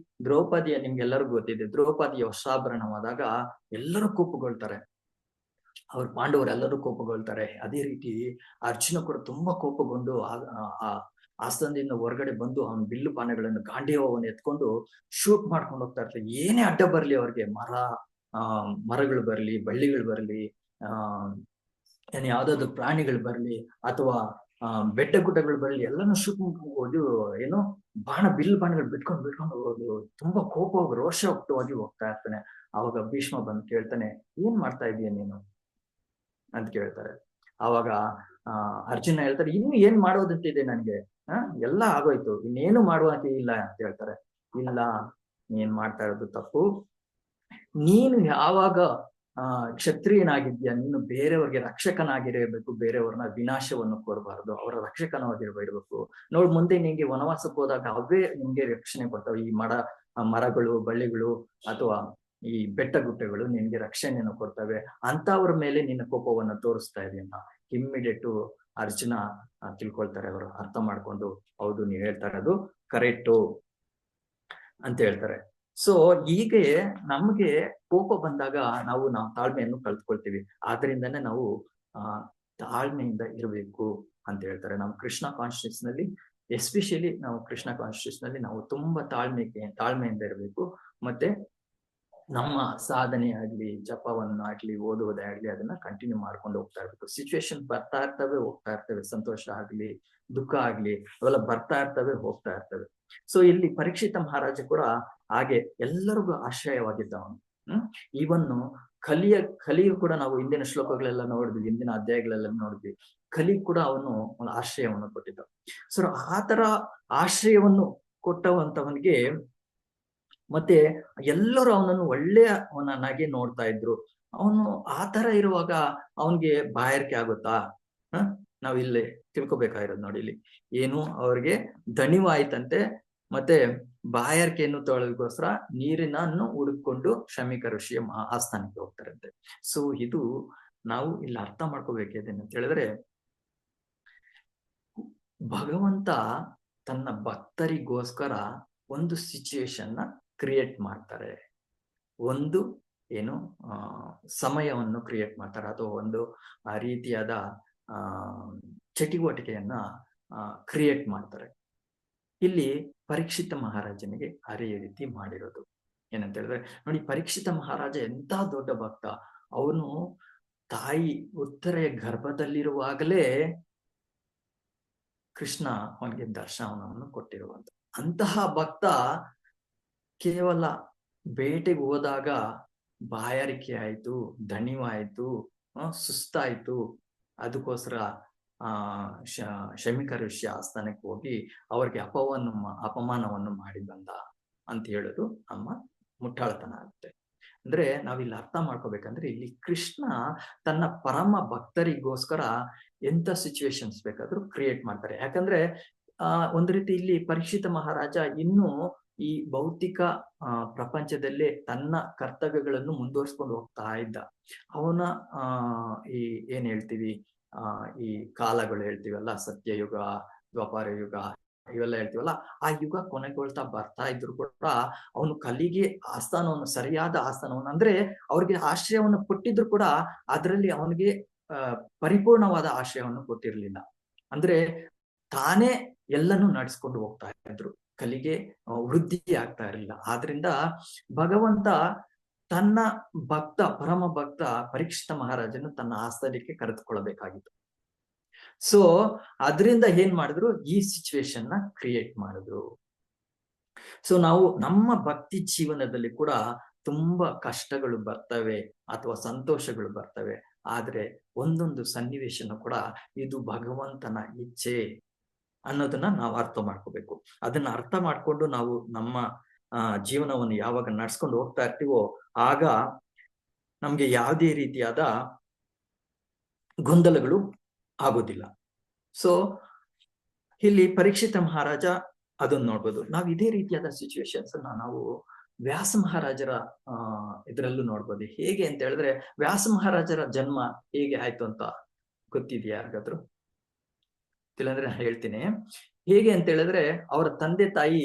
ದ್ರೌಪದಿಯ, ನಿಮ್ಗೆಲ್ಲರಿಗೂ ಗೊತ್ತಿದೆ, ದ್ರೌಪದಿಯ ವಸ್ತ್ರಾಭರಣವಾದಾಗ ಎಲ್ಲರೂ ಕೋಪಗೊಳ್ತಾರೆ, ಅವ್ರ ಪಾಂಡವರೆಲ್ಲರೂ ಕೋಪಗೊಳ್ತಾರೆ. ಅದೇ ರೀತಿ ಅರ್ಜುನ ಕೂಡ ತುಂಬಾ ಕೋಪಗೊಂಡು ಆಸ್ಥಾನದಿಂದ ಹೊರಗಡೆ ಬಂದು ಅವನ ಬಿಲ್ಲು ಬಾಣಗಳನ್ನು, ಗಾಂಡೀವವನ್ನು ಎತ್ಕೊಂಡು ಶೂಟ್ ಮಾಡ್ಕೊಂಡು ಹೋಗ್ತಾ ಇರ್ತಾರೆ. ಏನೇ ಅಡ್ಡ ಬರ್ಲಿ ಅವ್ರಿಗೆ, ಮರಗಳು ಬರ್ಲಿ, ಬಳ್ಳಿಗಳು ಬರ್ಲಿ, ಏನ್ ಯಾವ್ದಾದ್ರು ಪ್ರಾಣಿಗಳು ಬರ್ಲಿ, ಅಥವಾ ಬೆಟ್ಟ ಗುಡ್ಡಗಳು ಬರ್ಲಿ, ಎಲ್ಲಾನು ಶೂಟ್ ಮಾಡ್ಕೊಂಡು ಏನೋ ಬಿಲ್ಲು ಬಾಣಗಳು ಬಿಟ್ಕೊಂಡು ಹೋಗೋದು. ತುಂಬಾ ಕೋಪ, ರೋಷ ಹೋಗ್ತಾ ಇರ್ತಾನೆ. ಅವಾಗ ಭೀಷ್ಮ ಬಂದು ಕೇಳ್ತಾನೆ, ಏನ್ ಮಾಡ್ತಾ ಇದೀಯ ನೀನು ಅಂತ ಕೇಳ್ತಾರೆ. ಅವಾಗ ಅರ್ಜುನ ಹೇಳ್ತಾರೆ, ಇನ್ನು ಏನ್ ಮಾಡೋದಂತಿದೆ ನನ್ಗೆ, ಎಲ್ಲ ಆಗೋಯ್ತು, ಇನ್ನೇನು ಮಾಡುವಂತೆ ಇಲ್ಲ ಅಂತ ಹೇಳ್ತಾರೆ. ಇಲ್ಲ, ನೀನ್ ಮಾಡ್ತಾ ಇರೋದು ತಪ್ಪು, ನೀನು ಯಾವಾಗ ಕ್ಷತ್ರಿಯನಾಗಿದ್ಯಾ, ನೀನು ಬೇರೆಯವ್ರಿಗೆ ರಕ್ಷಕನಾಗಿರಬೇಕು, ಬೇರೆಯವ್ರನ್ನ ವಿನಾಶವನ್ನು ಕೋರಬಾರದು, ಅವರ ರಕ್ಷಕನಾಗಿರ್ಬೇಕು. ನೋಡ್, ಮುಂದೆ ನಿಂಗೆ ವನವಾಸಕ್ಕೆ ಹೋದಾಗ ಅವೇ ನಿಮ್ಗೆ ರಕ್ಷಣೆ ಕೊಡ್ತಾವೆ. ಈ ಮರಗಳು, ಬಳ್ಳಿಗಳು ಅಥವಾ ಈ ಬೆಟ್ಟ ಗುಡ್ಡಗಳು ನಿನ್ಗೆ ರಕ್ಷಣೆಯನ್ನು ಕೊಡ್ತವೆ. ಅಂತವ್ರ ಮೇಲೆ ನಿನ್ನ ಕೋಪವನ್ನು ತೋರಿಸ್ತಾ ಇದೆಯನ್ನ ಇಮ್ಮಿಡಿಯೇಟು ಅರ್ಜುನ ತಿಳ್ಕೊಳ್ತಾರೆ. ಅವರು ಅರ್ಥ ಮಾಡ್ಕೊಂಡು, ಹೌದು ನೀವ್ ಹೇಳ್ತಾ ಇರೋದು ಕರೆಕ್ಟು ಅಂತ ಹೇಳ್ತಾರೆ. ಸೊ ಹೀಗೆ ನಮ್ಗೆ ಕೋಪ ಬಂದಾಗ ನಾವು ತಾಳ್ಮೆಯನ್ನು ಕಲ್ತ್ಕೊಳ್ತೀವಿ. ಆದ್ರಿಂದನೇ ನಾವು ತಾಳ್ಮೆಯಿಂದ ಇರಬೇಕು ಅಂತ ಹೇಳ್ತಾರೆ. ನಾವು ಕೃಷ್ಣ ಕಾನ್ಶಿಯಸ್ ನಲ್ಲಿ, ಎಸ್ಪೆಷಲಿ ನಾವು ಕೃಷ್ಣ ಕಾನ್ಶಿಯಸ್ ನಲ್ಲಿ ನಾವು ತುಂಬಾ ತಾಳ್ಮೆಯಿಂದ ಇರಬೇಕು. ಮತ್ತೆ ನಮ್ಮ ಸಾಧನೆ ಆಗ್ಲಿ, ಜಪವನ್ನಾಗ್ಲಿ, ಓದುವುದೇ ಆಗ್ಲಿ, ಅದನ್ನ ಕಂಟಿನ್ಯೂ ಮಾಡ್ಕೊಂಡು ಹೋಗ್ತಾ ಇರ್ಬೇಕು. ಸಿಚುವೇಶನ್ ಬರ್ತಾ ಇರ್ತವೆ, ಹೋಗ್ತಾ ಇರ್ತವೆ. ಸಂತೋಷ ಆಗ್ಲಿ, ದುಃಖ ಆಗ್ಲಿ, ಅವೆಲ್ಲ ಬರ್ತಾ ಇರ್ತವೆ, ಹೋಗ್ತಾ ಇರ್ತವೆ. ಸೊ ಇಲ್ಲಿ ಪರೀಕ್ಷಿತ ಮಹಾರಾಜ ಕೂಡ ಹಾಗೆ ಎಲ್ಲರಿಗೂ ಆಶ್ರಯವಾಗಿದ್ದವನು. ಈವನ್ನು ಕಲಿಯು ಕೂಡ ನಾವು ಹಿಂದಿನ ಶ್ಲೋಕಗಳೆಲ್ಲ ನೋಡಿದ್ವಿ, ಹಿಂದಿನ ಅಧ್ಯಾಯಗಳೆಲ್ಲ ನೋಡಿದ್ವಿ. ಕಲಿ ಕೂಡ ಅವನು ಒಂದು ಆಶ್ರಯವನ್ನು ಕೊಟ್ಟಿದ್ದ. ಸೊ ಆ ತರ ಆಶ್ರಯವನ್ನು ಕೊಟ್ಟವಂತವನಿಗೆ ಮತ್ತೆ ಎಲ್ಲರೂ ಅವನನ್ನು ಒಳ್ಳೆಯವನಾಗಿ ನೋಡ್ತಾ ಇದ್ರು. ಅವನು ಆ ತರ ಇರುವಾಗ ಅವನ್ಗೆ ಬಾಯಾರಿಕೆ ಆಗುತ್ತಾ? ನಾವ್ ಇಲ್ಲಿ ತಿಳ್ಕೊಬೇಕಾಗಿರೋದು ನೋಡಿ. ಇಲ್ಲಿ ಏನು, ಅವ್ರಿಗೆ ದಣಿವಾಯ್ತಂತೆ, ಮತ್ತೆ ಬಾಯಾರಿಕೆಯನ್ನು ತೊಳೆಗೋಸ್ಕರ ನೀರಿನನ್ನು ಹುಡುಕೊಂಡು ಶಮೀಕ ಋಷಿಯ ಆಸ್ಥಾನಕ್ಕೆ ಹೋಗ್ತಾರಂತೆ. ಸೊ ಇದು ನಾವು ಇಲ್ಲಿ ಅರ್ಥ ಮಾಡ್ಕೋಬೇಕೇನಂತ ಹೇಳಿದ್ರೆ, ಭಗವಂತ ತನ್ನ ಭಕ್ತರಿಗೋಸ್ಕರ ಒಂದು ಸಿಚುವೇಶನ್ ನ ಕ್ರಿಯೇಟ್ ಮಾಡ್ತಾರೆ, ಒಂದು ಸಮಯವನ್ನು ಕ್ರಿಯೇಟ್ ಮಾಡ್ತಾರೆ, ಅಥವಾ ಒಂದು ರೀತಿಯಾದ ಚಟುವಟಿಕೆಯನ್ನ ಕ್ರಿಯೇಟ್ ಮಾಡ್ತಾರೆ. ಇಲ್ಲಿ ಪರೀಕ್ಷಿತ ಮಹಾರಾಜನಿಗೆ ಅದೇ ರೀತಿ ಮಾಡಿರೋದು. ಏನಂತ ಹೇಳಿದ್ರೆ ನೋಡಿ, ಪರೀಕ್ಷಿತ ಮಹಾರಾಜ ಎಂತ ದೊಡ್ಡ ಭಕ್ತ. ಅವನು ತಾಯಿ ಉತ್ತರೆಯ ಗರ್ಭದಲ್ಲಿರುವಾಗಲೇ ಕೃಷ್ಣ ಅವನಿಗೆ ದರ್ಶನವನ್ನು ಕೊಟ್ಟಿರುವಂತ ಅಂತಹ ಭಕ್ತ ಕೇವಲ ಬೇಟೆಗೆ ಹೋದಾಗ ಬಾಯಾರಿಕೆ ಆಯ್ತು, ದಣಿವಾಯ್ತು, ಸುಸ್ತಾಯ್ತು, ಅದಕ್ಕೋಸ್ಕರ ಶಮೀಕ ಋಷಿ ಆಸ್ಥಾನಕ್ಕೆ ಹೋಗಿ ಅವ್ರಿಗೆ ಅಪಮಾನವನ್ನು ಮಾಡಿ ಬಂದ ಅಂತ ಹೇಳೋದು ನಮ್ಮ ಮುಟ್ಟಾಳತನ ಆಗುತ್ತೆ. ಅಂದ್ರೆ ನಾವಿಲ್ಲಿ ಅರ್ಥ ಮಾಡ್ಕೋಬೇಕಂದ್ರೆ, ಇಲ್ಲಿ ಕೃಷ್ಣ ತನ್ನ ಪರಮ ಭಕ್ತರಿಗೋಸ್ಕರ ಎಂತ ಸಿಚುವೇಶನ್ಸ್ ಬೇಕಾದ್ರೂ ಕ್ರಿಯೇಟ್ ಮಾಡ್ತಾರೆ. ಯಾಕಂದ್ರೆ ಒಂದು ರೀತಿ ಇಲ್ಲಿ ಪರೀಕ್ಷಿತ ಮಹಾರಾಜ ಇನ್ನೂ ಈ ಭೌತಿಕ ಪ್ರಪಂಚದಲ್ಲೇ ತನ್ನ ಕರ್ತವ್ಯಗಳನ್ನು ಮುಂದುವರ್ಸ್ಕೊಂಡು ಹೋಗ್ತಾ ಇದ್ದ. ಅವನ ಈ ಏನ್ ಹೇಳ್ತೀವಿ, ಈ ಕಾಲಗಳು ಹೇಳ್ತೀವಲ್ಲ, ಸತ್ಯಯುಗ, ದ್ವಾಪರ ಯುಗ, ಇವೆಲ್ಲ ಹೇಳ್ತೀವಲ್ಲ, ಆ ಯುಗ ಕೊನೆಗೊಳ್ತಾ ಬರ್ತಾ ಇದ್ರು ಕೂಡ ಅವನು ಕಲಿಗೆ ಆಸ್ಥಾನವನ್ನು, ಸರಿಯಾದ ಆಸ್ಥಾನವನ್ನು, ಅಂದ್ರೆ ಅವ್ರಿಗೆ ಆಶ್ರಯವನ್ನು ಕೊಟ್ಟಿದ್ರು ಕೂಡ ಅದರಲ್ಲಿ ಅವನಿಗೆ ಪರಿಪೂರ್ಣವಾದ ಆಶ್ರಯವನ್ನು ಕೊಟ್ಟಿರ್ಲಿಲ್ಲ. ಅಂದ್ರೆ ತಾನೇ ಎಲ್ಲನೂ ನಡೆಸ್ಕೊಂಡು ಹೋಗ್ತಾ ಇದ್ರು, ಕಲಿಗೆ ವೃದ್ಧಿ ಆಗ್ತಾ ಇರಲಿಲ್ಲ. ಆದ್ರಿಂದ ಭಗವಂತ ತನ್ನ ಭಕ್ತ, ಪರಮ ಭಕ್ತ ಪರೀಕ್ಷಿತ ಮಹಾರಾಜನು ತನ್ನ ಆಸ್ಥಾನಕ್ಕೆ ಕರೆದುಕೊಳ್ಳಬೇಕಾಗಿತ್ತು. ಸೊ ಅದರಿಂದ ಏನ್ ಮಾಡಿದ್ರು, ಈ ಸಿಚುವೇಶನ್ ನ ಕ್ರಿಯೇಟ್ ಮಾಡಿದ್ರು. ಸೊ ನಾವು ನಮ್ಮ ಭಕ್ತಿ ಜೀವನದಲ್ಲಿ ಕೂಡ ತುಂಬಾ ಕಷ್ಟಗಳು ಬರ್ತವೆ ಅಥವಾ ಸಂತೋಷಗಳು ಬರ್ತವೆ. ಆದ್ರೆ ಒಂದೊಂದು ಸನ್ನಿವೇಶನ ಕೂಡ ಇದು ಭಗವಂತನ ಇಚ್ಛೆ ಅನ್ನೋದನ್ನ ನಾವು ಅರ್ಥ ಮಾಡ್ಕೋಬೇಕು. ಅದನ್ನ ಅರ್ಥ ಮಾಡ್ಕೊಂಡು ನಾವು ನಮ್ಮ ಜೀವನವನ್ನು ಯಾವಾಗ ನಡ್ಸ್ಕೊಂಡು ಹೋಗ್ತಾ ಇರ್ತೀವೋ ಆಗ ನಮ್ಗೆ ಯಾವುದೇ ರೀತಿಯಾದ ಗೊಂದಲಗಳು ಆಗೋದಿಲ್ಲ. ಸೊ ಇಲ್ಲಿ ಪರೀಕ್ಷಿತ ಮಹಾರಾಜ ಅದನ್ನ ನೋಡ್ಬೋದು. ನಾವು ಇದೇ ರೀತಿಯಾದ ಸಿಚುವೇಶನ್ಸ್ ನಾವು ವ್ಯಾಸ ಮಹಾರಾಜರ ಇದರಲ್ಲೂ ನೋಡ್ಬೋದು. ಹೇಗೆ ಅಂತ ಹೇಳಿದ್ರೆ, ವ್ಯಾಸ ಮಹಾರಾಜರ ಜನ್ಮ ಹೇಗೆ ಆಯ್ತು ಅಂತ ಗೊತ್ತಿದೆಯಾ ಯಾರಿಗಾದ್ರು? ಇಲ್ಲಾಂದ್ರೆ ನಾನು ಹೇಳ್ತೀನಿ. ಹೇಗೆ ಅಂತ ಹೇಳಿದ್ರೆ, ಅವರ ತಂದೆ ತಾಯಿ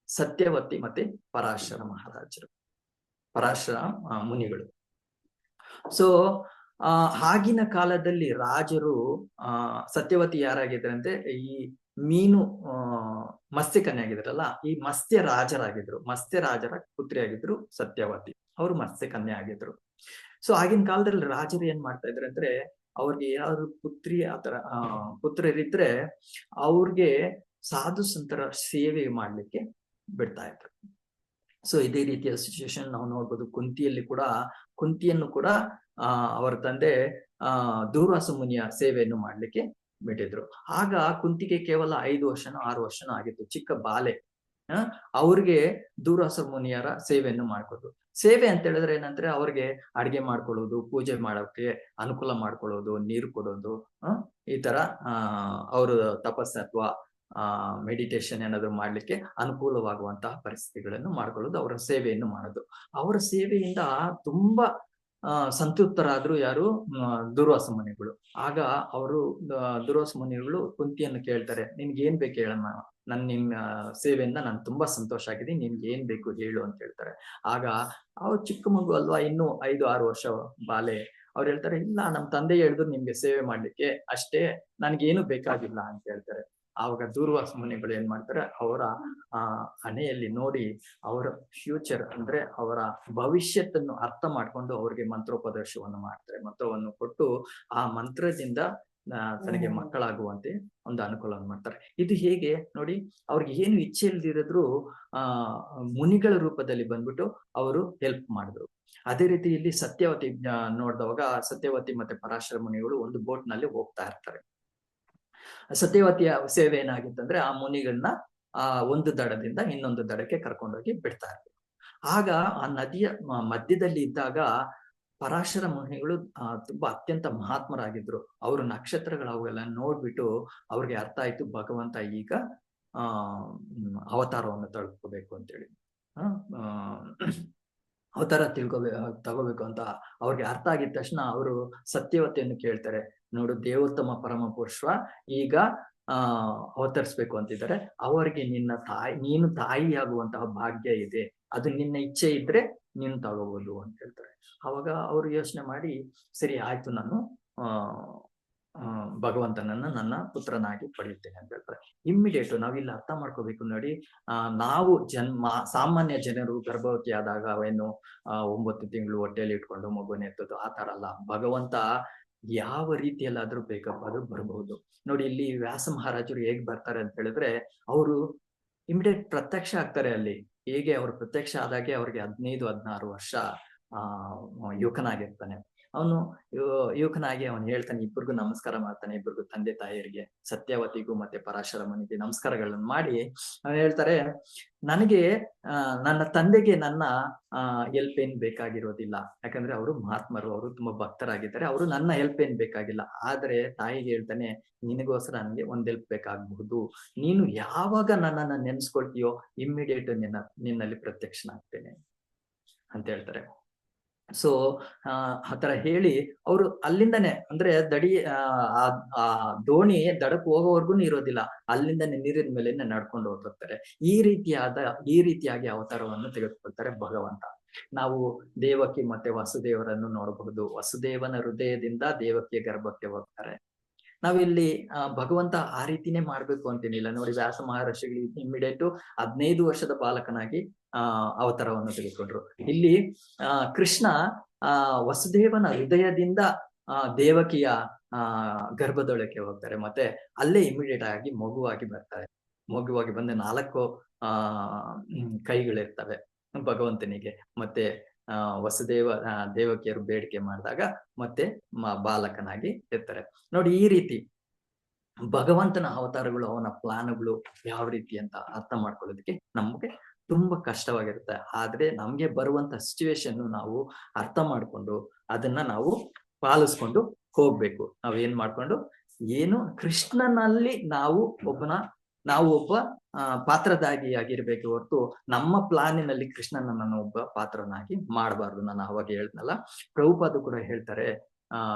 ಸತ್ಯವತಿ ಮತ್ತೆ ಪರಾಶರ ಮಹಾರಾಜರು, ಪರಾಶರ ಮುನಿಗಳು. ಸೊ ಆಗಿನ ಕಾಲದಲ್ಲಿ ರಾಜರು, ಸತ್ಯವತಿ ಯಾರಾಗಿದ್ರಂತೆ, ಈ ಮೀನು ಮತ್ಸ್ಯಕನ್ಯೆ ಆಗಿದ್ರಲ್ಲ, ಈ ಮತ್ಸ್ಯ ರಾಜರಾಗಿದ್ರು, ಮತ್ಸ್ಯ ರಾಜರ ಪುತ್ರಿ ಆಗಿದ್ರು ಸತ್ಯವತಿ. ಅವರು ಮತ್ಸ್ಯಕನ್ಯೆ ಆಗಿದ್ರು. ಸೊ ಆಗಿನ ಕಾಲದಲ್ಲಿ ರಾಜರು ಏನ್ ಮಾಡ್ತಾ ಇದ್ರು ಅಂದ್ರೆ, ಅವ್ರಿಗೆ ಏನಾದ್ರು ಪುತ್ರಿ ಆತರ ಪುತ್ರರಿದ್ರೆ ಅವ್ರಿಗೆ ಸಾಧು ಸಂತರ ಸೇವೆ ಮಾಡ್ಲಿಕ್ಕೆ ಬಿಡ್ತಾ ಇದ್ರು. ಸೊ ಇದೇ ರೀತಿಯ ಸಿಚುವೇಶನ್ ನಾವು ನೋಡ್ಬೋದು. ಕುಂತಿಯನ್ನು ಕೂಡ ಅವರ ತಂದೆ ದೂರ್ವಾಸ ಮುನಿಯ ಸೇವೆಯನ್ನು ಮಾಡ್ಲಿಕ್ಕೆ ಬಿಟ್ಟಿದ್ರು. ಆಗ ಕುಂತಿಗೆ ಕೇವಲ 5 ವರ್ಷನೋ 6 ವರ್ಷನೋ ಆಗಿತ್ತು, ಚಿಕ್ಕ ಬಾಲೆ. ಅವ್ರಿಗೆ ದೂರ್ವಾಸ ಮುನಿಯರ ಸೇವೆಯನ್ನು ಮಾಡ್ಕೊದ್ರು. ಸೇವೆ ಅಂತ ಹೇಳಿದ್ರೆ ಏನಂದ್ರೆ ಅವ್ರಿಗೆ ಅಡಿಗೆ ಮಾಡ್ಕೊಳ್ಳೋದು, ಪೂಜೆ ಮಾಡೋಕೆ ಅನುಕೂಲ ಮಾಡ್ಕೊಳ್ಳೋದು, ನೀರು ಕೊಡೋದು, ಈ ತರ ಅವರು ತಪಸ್ಸು ಅಥವಾ ಮೆಡಿಟೇಷನ್ ಏನಾದ್ರು ಮಾಡ್ಲಿಕ್ಕೆ ಅನುಕೂಲವಾಗುವಂತಹ ಪರಿಸ್ಥಿತಿಗಳನ್ನು ಮಾಡ್ಕೊಳ್ಳೋದು, ಅವರ ಸೇವೆಯನ್ನು ಮಾಡೋದು. ಅವರ ಸೇವೆಯಿಂದ ತುಂಬಾ ಸಂತೃಪ್ತರಾದ್ರು ಯಾರು? ದುರ್ವಾಸ ಮುನಿಗಳು. ಆಗ ಅವರು ದುರ್ವಾಸ ಮುನಿಗಳು ಕುಂತಿಯನ್ನು ಕೇಳ್ತಾರೆ, ನಿನ್ಗೆ ಏನ್ ಬೇಕು ಹೇಳಮ್ಮ, ನಿನ್ನ ಸೇವೆಯಿಂದ ನಾನು ತುಂಬಾ ಸಂತೋಷ ಆಗಿದೆ, ನಿನ್ಗೆ ಏನ್ ಬೇಕು ಹೇಳು ಅಂತ ಹೇಳ್ತಾರೆ. ಆಗ ಅವ್ರು ಚಿಕ್ಕ ಮಗು ಅಲ್ವಾ, ಇನ್ನು 5-6 ವರ್ಷ ಬಾಲೆ. ಅವ್ರು ಹೇಳ್ತಾರೆ, ಇಲ್ಲ ನಮ್ ತಂದೆ ಹೇಳಿದ್ರು ನಿಮ್ಗೆ ಸೇವೆ ಮಾಡ್ಲಿಕ್ಕೆ ಅಷ್ಟೇ, ನನ್ಗೇನು ಬೇಕಾಗಿಲ್ಲ ಅಂತ ಹೇಳ್ತಾರೆ. ಆವಾಗ ದೂರ್ವಾಸ ಮುನಿಗಳು ಏನ್ ಮಾಡ್ತಾರೆ, ಅವರ ಹಣೆಯಲ್ಲಿ ನೋಡಿ ಅವರ ಫ್ಯೂಚರ್ ಅಂದ್ರೆ ಅವರ ಭವಿಷ್ಯತ್ತನ್ನು ಅರ್ಥ ಮಾಡ್ಕೊಂಡು ಅವ್ರಿಗೆ ಮಂತ್ರೋಪದೇಶವನ್ನು ಮಾಡ್ತಾರೆ. ಮಂತ್ರವನ್ನು ಕೊಟ್ಟು ಆ ಮಂತ್ರದಿಂದ ತನಗೆ ಮಕ್ಕಳಾಗುವಂತೆ ಒಂದು ಅನುಕೂಲವನ್ನು ಮಾಡ್ತಾರೆ. ಇದು ಹೇಗೆ ನೋಡಿ, ಅವ್ರಿಗೆ ಏನು ಇಚ್ಛೆ ಇಲ್ದಿರಿದ್ರು ಮುನಿಗಳ ರೂಪದಲ್ಲಿ ಬಂದ್ಬಿಟ್ಟು ಅವರು ಹೆಲ್ಪ್ ಮಾಡಿದ್ರು. ಅದೇ ರೀತಿ ಇಲ್ಲಿ ಸತ್ಯವತಿ ನೋಡಿದವಾಗ ಸತ್ಯವತಿ ಮತ್ತೆ ಪರಾಶರ ಮುನಿಗಳು ಒಂದು ಬೋಟ್ ನಲ್ಲಿ ಹೋಗ್ತಾ ಇರ್ತಾರೆ. ಸತ್ಯವತಿಯ ಸೇವೆ ಏನಾಗಿತ್ತಂದ್ರೆ ಆ ಮುನಿಗಳನ್ನ ಒಂದು ದಡದಿಂದ ಇನ್ನೊಂದು ದಡಕ್ಕೆ ಕರ್ಕೊಂಡೋಗಿ ಬಿಡ್ತಾ ಇರ್ತಾರೆ. ಆಗ ಆ ನದಿಯ ಮಧ್ಯದಲ್ಲಿ ಇದ್ದಾಗ ಪರಾಶರ ಮುನಿಗಳು ತುಂಬಾ ಅತ್ಯಂತ ಮಹಾತ್ಮರಾಗಿದ್ರು. ಅವರು ನಕ್ಷತ್ರಗಳು ಅವೆಲ್ಲ ನೋಡ್ಬಿಟ್ಟು ಅವ್ರಿಗೆ ಅರ್ಥ ಆಯ್ತು, ಭಗವಂತ ಈಗ ಅವತಾರವನ್ನು ತಳ್ಕೋಬೇಕು ಅಂತೇಳಿ, ಅವತಾರ ತಗೋಬೇಕು ಅಂತ ಅವ್ರಿಗೆ ಅರ್ಥ ಆಗಿದ ತಕ್ಷಣ ಅವರು ಸತ್ಯವತಿಯನ್ನು ಕೇಳ್ತಾರೆ, ನೋಡು ದೇವೋತ್ತಮ ಪರಮ ಪುರುಷ ಈಗ ಅವತರಿಸ್ಬೇಕು ಅಂತಿದ್ದಾರೆ, ಅವರಿಗೆ ನೀನು ತಾಯಿಯಾಗುವಂತಹ ಭಾಗ್ಯ ಇದೆ, ಅದು ನಿನ್ನ ಇಚ್ಛೆ ಇದ್ರೆ ನೀನು ತಗೋಬಹುದು ಅಂತ ಹೇಳ್ತಾರೆ. ಅವಾಗ ಅವರು ಯೋಚನೆ ಮಾಡಿ, ಸರಿ ಆಯ್ತು, ನಾನು ಭಗವಂತನನ್ನ ನನ್ನ ಪುತ್ರನಾಗಿ ಪಡೆಯುತ್ತೇನೆ ಅಂತ ಹೇಳ್ತಾರೆ. ಇಮ್ಮಿಡಿಯೇಟ್ ನಾವಿಲ್ಲಿ ಅರ್ಥ ಮಾಡ್ಕೋಬೇಕು ನೋಡಿ, ನಾವು ಸಾಮಾನ್ಯ ಜನರು ಗರ್ಭವತಿ ಆದಾಗ ಏನು 9 ತಿಂಗಳು ಹೊಟ್ಟೆಯಲ್ಲಿ ಇಟ್ಕೊಂಡು ಮಗುವನ್ನ ಎತ್ತೋದು ಆ ತರ ಅಲ್ಲ. ಭಗವಂತ ಯಾವ ರೀತಿಯಲ್ಲಾದ್ರೂ ಬೇಕಾದ್ರೂ ಬರಬಹುದು. ನೋಡಿ ಇಲ್ಲಿ ವ್ಯಾಸ ಮಹಾರಾಜರು ಹೇಗ್ ಬರ್ತಾರೆ ಅಂತ ಹೇಳಿದ್ರೆ, ಅವರು ಇಮಿಡಿಯೇಟ್ ಪ್ರತ್ಯಕ್ಷ ಆಗ್ತಾರೆ ಅಲ್ಲಿ. ಹೇಗೆ ಅವ್ರು ಪ್ರತ್ಯಕ್ಷ ಆದಾಗೆ ಅವ್ರಿಗೆ 15-16 ವರ್ಷ ಯುವಕನಾಗಿರ್ತಾನೆ. ಅವನು ಯುವಕನಾಗಿ ಅವನು ಹೇಳ್ತಾನೆ, ಇಬ್ಬರಿಗೂ ನಮಸ್ಕಾರ ಮಾಡ್ತಾನೆ, ಇಬ್ಬರಿಗೂ ತಂದೆ ತಾಯಿಯರಿಗೆ, ಸತ್ಯವತಿಗೂ ಮತ್ತೆ ಪರಾಶರ ಮುನಿಗೆ ನಮಸ್ಕಾರಗಳನ್ನು ಮಾಡಿ ಅವನು ಹೇಳ್ತಾರೆ, ನನಗೆ ನನ್ನ ತಂದೆಗೆ ನನ್ನ ಹೆಲ್ಪ್ ಏನ್ ಬೇಕಾಗಿರೋದಿಲ್ಲ, ಯಾಕಂದ್ರೆ ಅವರು ಮಹಾತ್ಮರು, ಅವರು ತುಂಬಾ ಭಕ್ತರಾಗಿದ್ದಾರೆ, ಅವರು ನನ್ನ ಹೆಲ್ಪ್ ಏನ್ ಬೇಕಾಗಿಲ್ಲ. ಆದ್ರೆ ತಾಯಿಗೆ ಹೇಳ್ತಾನೆ, ನಿನಗೋಸ್ಕರ ನನಗೆ ಒಂದ್ ಹೆಲ್ಪ್ ಬೇಕಾಗಬಹುದು, ನೀನು ಯಾವಾಗ ನನ್ನನ್ನ ನೆನ್ಸ್ಕೊಳ್ತೀಯೋ ಇಮ್ಮಿಡಿಯೇಟ್ ನಿನ್ನಲ್ಲಿ ಪ್ರತ್ಯಕ್ಷನಾಗ್ತೇನೆ ಅಂತ ಹೇಳ್ತಾರೆ. ಸೊ ಆತರ ಹೇಳಿ ಅವರು ಅಲ್ಲಿಂದನೇ, ಅಂದ್ರೆ ಆ ದೋಣಿ ದಡಕ್ಕೆ ಹೋಗೋವರೆಗೂ ಇರೋದಿಲ್ಲ, ಅಲ್ಲಿಂದನೇ ನೀರಿನ ಮೇಲೆ ನಡ್ಕೊಂಡು ಹೋಗ್ತಾರೆ. ಈ ರೀತಿಯಾಗಿ ಅವತಾರವನ್ನು ತೆಗೆದುಕೊಳ್ತಾರೆ ಭಗವಂತ. ನಾವು ದೇವಕಿ ಮತ್ತೆ ವಸುದೇವರನ್ನು ನೋಡಬಹುದು. ವಸುದೇವನ ಹೃದಯದಿಂದ ದೇವಕಿಯ ಗರ್ಭಕ್ಕೆ ಹೋಗ್ತಾರೆ. ನಾವಿಲ್ಲಿ ಭಗವಂತ ಆ ರೀತಿನೇ ಮಾಡ್ಬೇಕು ಅಂತೇನಿಲ್ಲ ನೋಡಿ. ವ್ಯಾಸ ಮಹರ್ಷಿಗಳು ಇಮ್ಮಿಡಿಯೇಟ್ 15 ವರ್ಷದ ಬಾಲಕನಾಗಿ ಅವತಾರವನ್ನು ತೆಗೆದುಕೊಂಡ್ರು. ಇಲ್ಲಿ ಕೃಷ್ಣ ವಸುದೇವನ ಹೃದಯದಿಂದ ದೇವಕಿಯ ಗರ್ಭದೊಳಕ್ಕೆ ಹೋಗ್ತಾರೆ, ಮತ್ತೆ ಅಲ್ಲೇ ಇಮಿಡಿಯೇಟ್ ಆಗಿ ಮಗುವಾಗಿ ಬರ್ತಾರೆ. ಮಗುವಾಗಿ ಬಂದ 4 ಕೈಗಳಿರ್ತವೆ ಭಗವಂತನಿಗೆ. ಮತ್ತೆ ದೇವಕಿಯರು ಬೇಡಿಕೆ ಮಾಡಿದಾಗ ಮತ್ತೆ ಬಾಲಕನಾಗಿ ಇರ್ತಾರೆ ನೋಡಿ. ಈ ರೀತಿ ಭಗವಂತನ ಅವತಾರಗಳು, ಅವನ ಪ್ಲಾನ್ಗಳು ಯಾವ ರೀತಿ ಅಂತ ಅರ್ಥ ಮಾಡ್ಕೊಳ್ಳೋದಕ್ಕೆ ನಮ್ಗೆ ತುಂಬಾ ಕಷ್ಟವಾಗಿರುತ್ತೆ. ಆದ್ರೆ ನಮ್ಗೆ ಬರುವಂತ ಸಿಚುವೇಶನ್ ನಾವು ಅರ್ಥ ಮಾಡ್ಕೊಂಡು ಅದನ್ನ ನಾವು ಪಾಲಿಸ್ಕೊಂಡು ಹೋಗ್ಬೇಕು. ನಾವೇನ್ ಮಾಡ್ಕೊಂಡು ಏನು ಕೃಷ್ಣನಲ್ಲಿ ನಾವು ಒಬ್ಬ ಪಾತ್ರಧಾರಿಯಾಗಿರ್ಬೇಕು ಹೊರತು ನಮ್ಮ ಪ್ಲಾನಿನಲ್ಲಿ ಕೃಷ್ಣನನ್ನ ಒಬ್ಬ ಪಾತ್ರನಾಗಿ ಮಾಡಬಾರ್ದು. ನಾನು ಅವಾಗ ಹೇಳ್ತನಲ್ಲ, ಪ್ರಭುಪಾದ ಕೂಡ ಹೇಳ್ತಾರೆ,